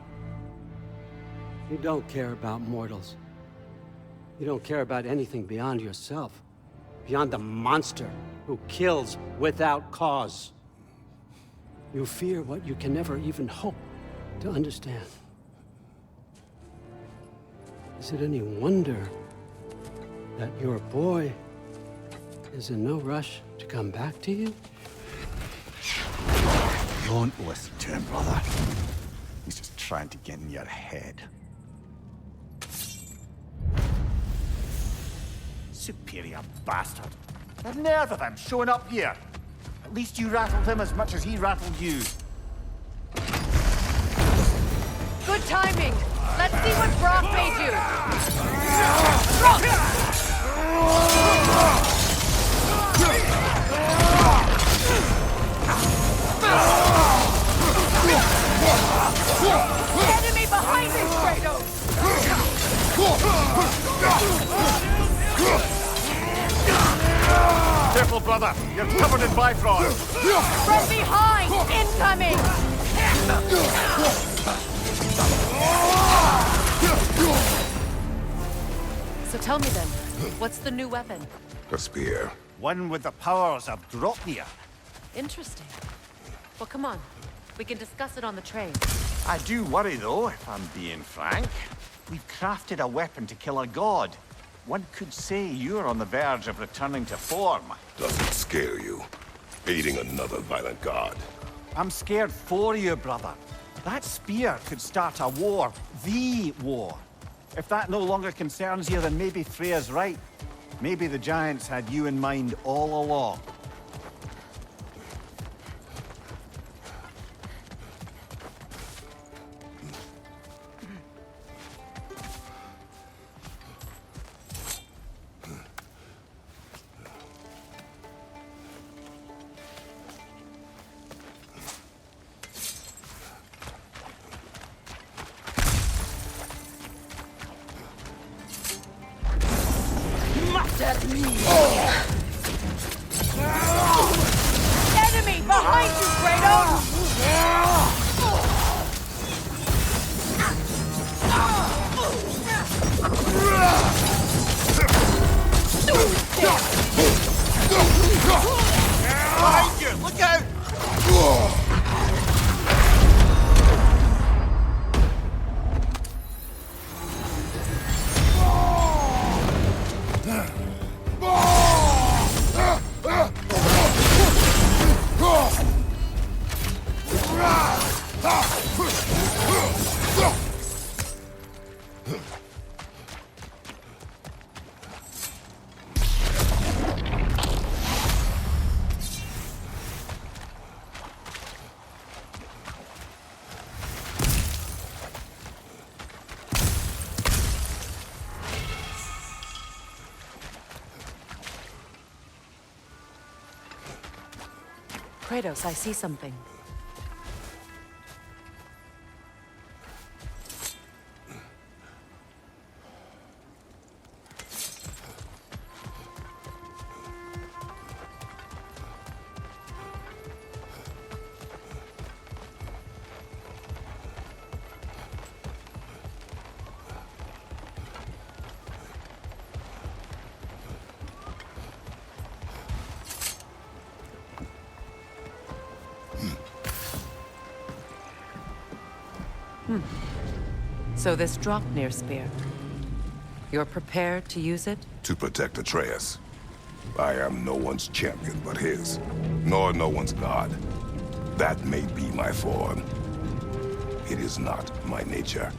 You don't care about mortals. You don't care about anything beyond yourself, beyond the monster who kills without cause. You fear what you can never even hope to understand. Is it any wonder that your boy is in no rush to come back to you? Don't listen to him, brother. He's just trying to get in your head. Superior bastard. The nerve of him showing up here. At least you rattled him as much as he rattled you. Good timing. Let's see what Brock made you. Enemy behind me, Kratos! Careful, brother. You're covered in Bifrost. From behind! Incoming! So tell me then, what's the new weapon? A spear. One with the powers of Dropnir. Interesting. Well, come on. We can discuss it on the train. I do worry, though, if I'm being frank. We've crafted a weapon to kill a god. One could say you're on the verge of returning to form. Doesn't scare you. Aiding another violent god. I'm scared for you, brother. That spear could start a war. The war. If that no longer concerns you, then maybe Freya's right. Maybe the Giants had you in mind all along. Enemy behind you, Kratos! Behind you! Look out! Kratos, I see something. So this Draupnir spear. You're prepared to use it? To protect Atreus. I am no one's champion but his, nor no one's god. That may be my form. It is not my nature.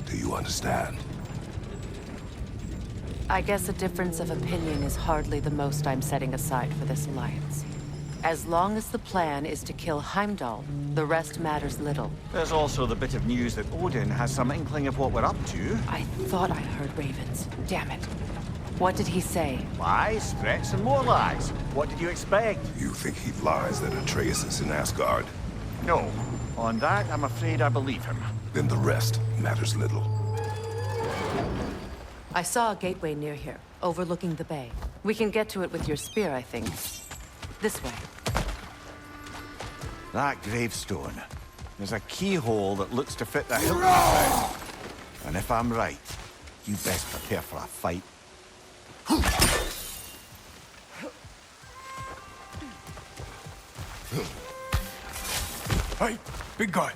Do you understand? I guess a difference of opinion is hardly the most I'm setting aside for this alliance. As long as the plan is to kill Heimdall, the rest matters little. There's also the bit of news that Odin has some inkling of what we're up to. I thought I heard ravens. Damn it. What did he say? Lies, threats, and more lies. What did you expect? You think he lies that Atreus is in Asgard? No. On that, I'm afraid I believe him. Then the rest matters little. I saw a gateway near here, overlooking the bay. We can get to it with your spear, I think. This way. That gravestone. There's a keyhole that looks to fit the hilt down. And if I'm right, you best prepare for a fight. Hey, big guy.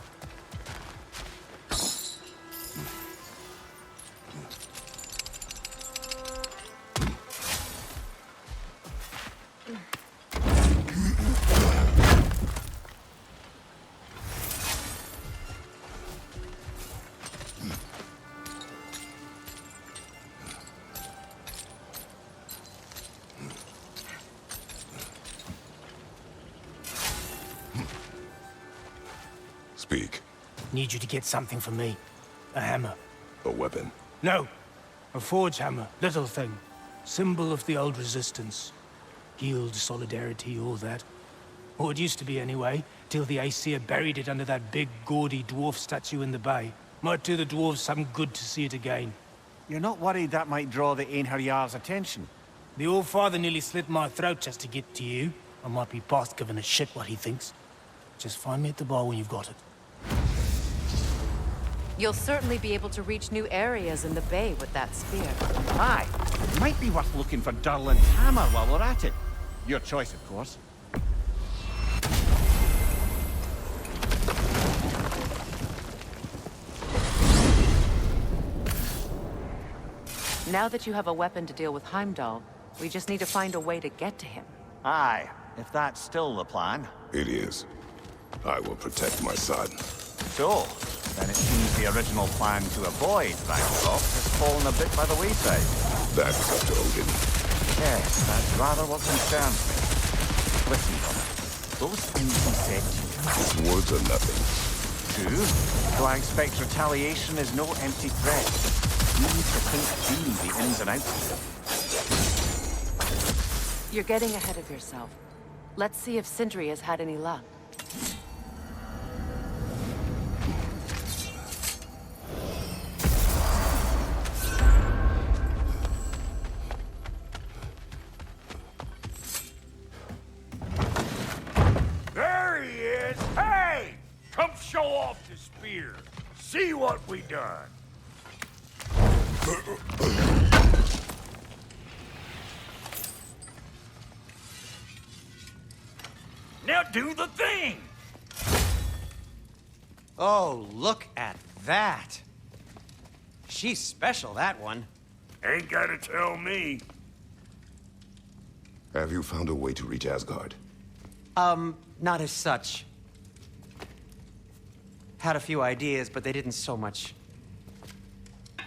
Speak. Need you to get something for me. A hammer. A weapon. No. A forge hammer. Little thing. Symbol of the old resistance. Guild, solidarity, all that. Or it used to be anyway, till the Aesir buried it under that big, gaudy dwarf statue in the bay. Might do the dwarves some good to see it again. You're not worried that might draw the Einherjar's attention? The All-Father nearly slit my throat just to get to you. I might be past giving a shit what he thinks. Just find me at the bar when you've got it. You'll certainly be able to reach new areas in the bay with that spear. Aye. It might be worth looking for Durlin's hammer while we're at it. Your choice, of course. Now that you have a weapon to deal with Heimdall, we just need to find a way to get to him. Aye, if that's still the plan. It is. I will protect my son. So, then it seems the original plan to avoid Ragnarok has fallen a bit by the wayside. That is up to Odin. Yes, that's rather what concerns me. Listen, brother. Those things he said to you. His words are nothing. True. So I expect retaliation is no empty threat. You need to think through the ins and outs of it. You're getting ahead of yourself. Let's see if Sindri has had any luck. There he is! Hey! Come show off the spear. See what we done. Now do the thing! Oh, look at that. She's special, that one. Ain't gotta tell me. Have you found a way to reach Asgard? Not as such. Had a few ideas, but they didn't so much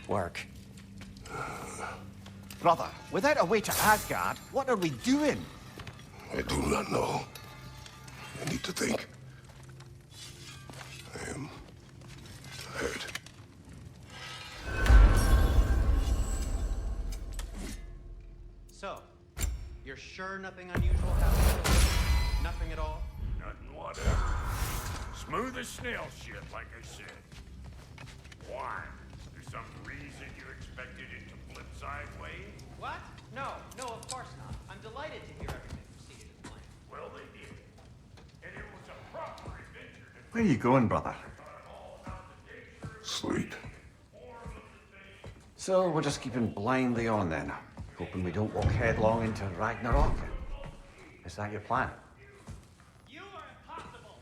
work. Brother, without a way to Asgard, what are we doing? I do not know. I need to think. I am tired. So, you're sure nothing unusual happened? Nothing at all? Nothing whatever. Smooth as snail shit, like I said. Why? Is there some reason you expected it to flip sideways? What? No, of course not. I'm delighted to hear everything proceeded as planned. Well, they did. And it was a proper adventure to Where are you going, brother? Sleep. So we're just keeping blindly on then, hoping we don't walk headlong into Ragnarok. Is that your plan? You are impossible!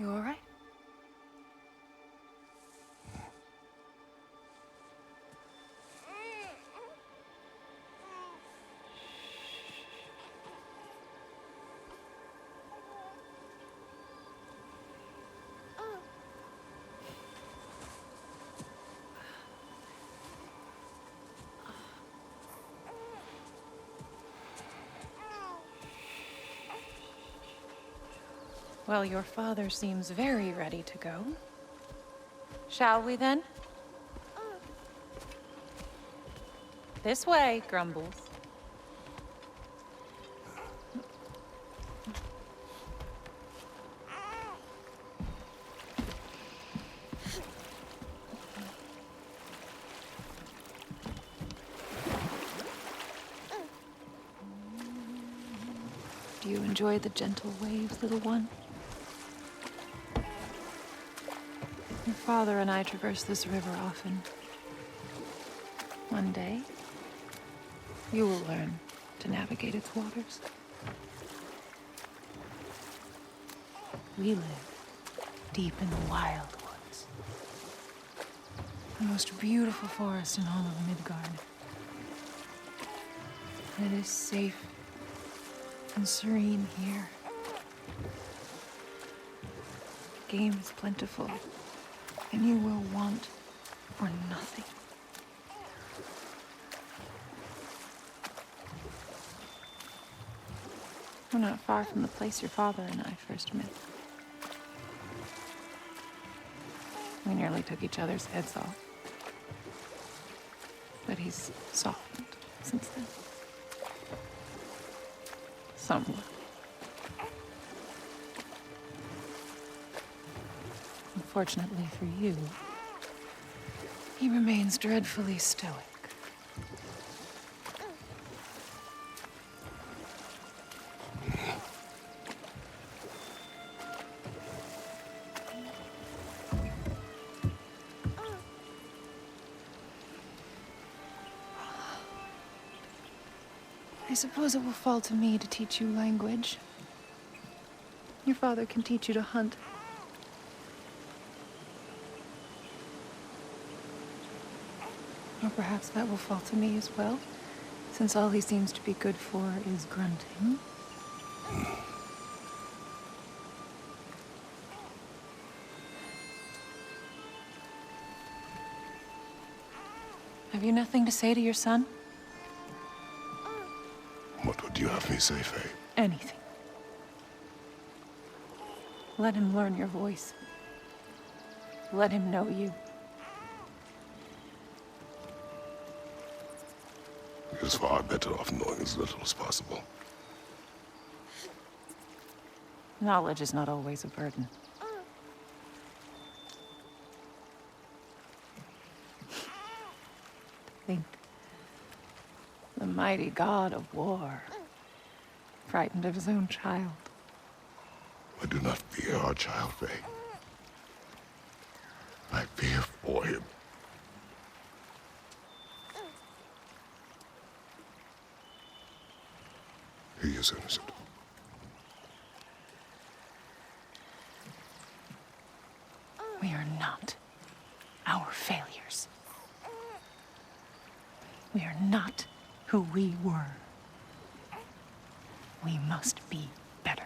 You all right? Well, your father seems very ready to go. Shall we then? This way, Grumbles. Do you enjoy the gentle waves, little one? Your father and I traverse this river often. One day, you will learn to navigate its waters. We live deep in the wild woods. The most beautiful forest in all of Midgard. It is safe and serene here. Game is plentiful, and you will want for nothing. We're not far from the place your father and I first met. We nearly took each other's heads off. But he's softened since then. Somewhat. Unfortunately for you, he remains dreadfully stoic. I suppose it will fall to me to teach you language. Your father can teach you to hunt. Or perhaps that will fall to me as well, since all he seems to be good for is grunting. Have you nothing to say to your son? What would you have me say, Faye? Anything. Let him learn your voice. Let him know you. He is far better off knowing as little as possible. Knowledge is not always a burden. Think. The mighty god of war, frightened of his own child. I do not fear our child, Faye. I fear for him. He is innocent. We are not our failures. We are not who we were. We must be better.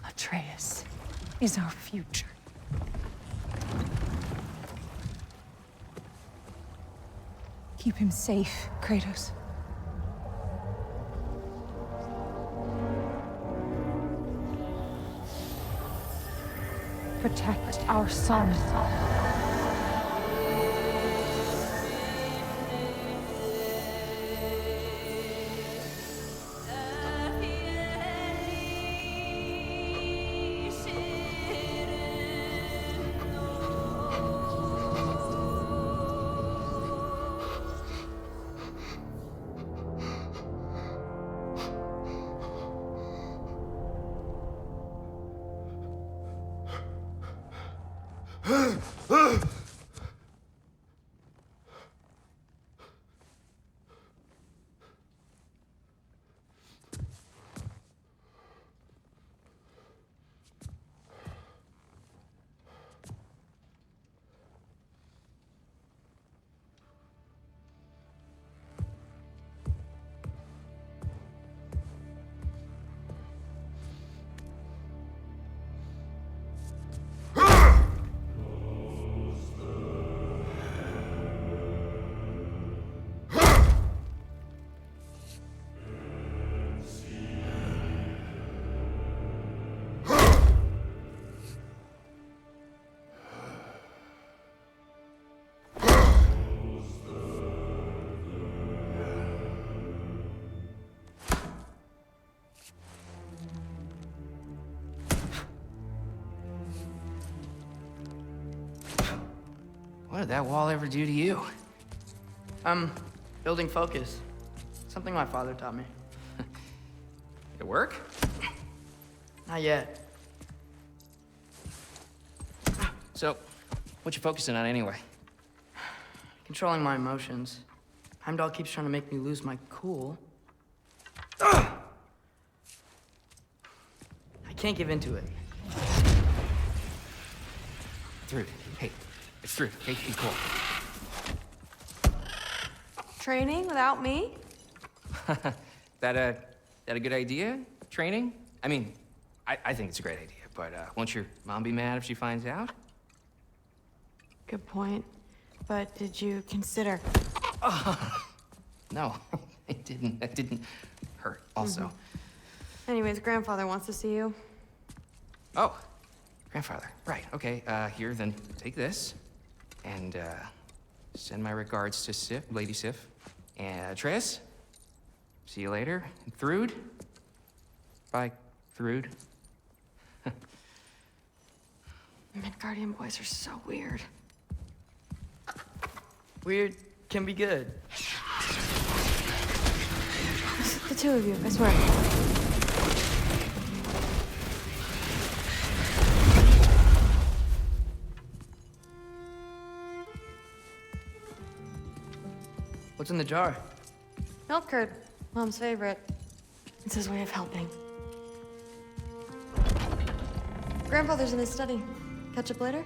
Atreus is our future. Keep him safe, Kratos. Protect our son. What did that wall ever do to you? Building focus. Something my father taught me. It work? Not yet. So, what you focusing on anyway? Controlling my emotions. Heimdall keeps trying to make me lose my cool. I can't give into it. Thrud, hey, it's Thrud. Hey, be cool. Training without me? That a good idea? Training? I mean, I think it's a great idea, but won't your mom be mad if she finds out? Good point. But did you consider? No, it didn't. That didn't hurt, also. Anyways, grandfather wants to see you. Oh, grandfather. Right, okay. Here, then take this. And, send my regards to Sif, Lady Sif. And, Atreus? See you later. And Thrud? Bye, Thrud. Midgardian boys are so weird. Weird can be good. The two of you, I swear. What's in the jar? Milk curd, Mom's favorite. It's his way of helping. Grandfather's in his study. Catch up later?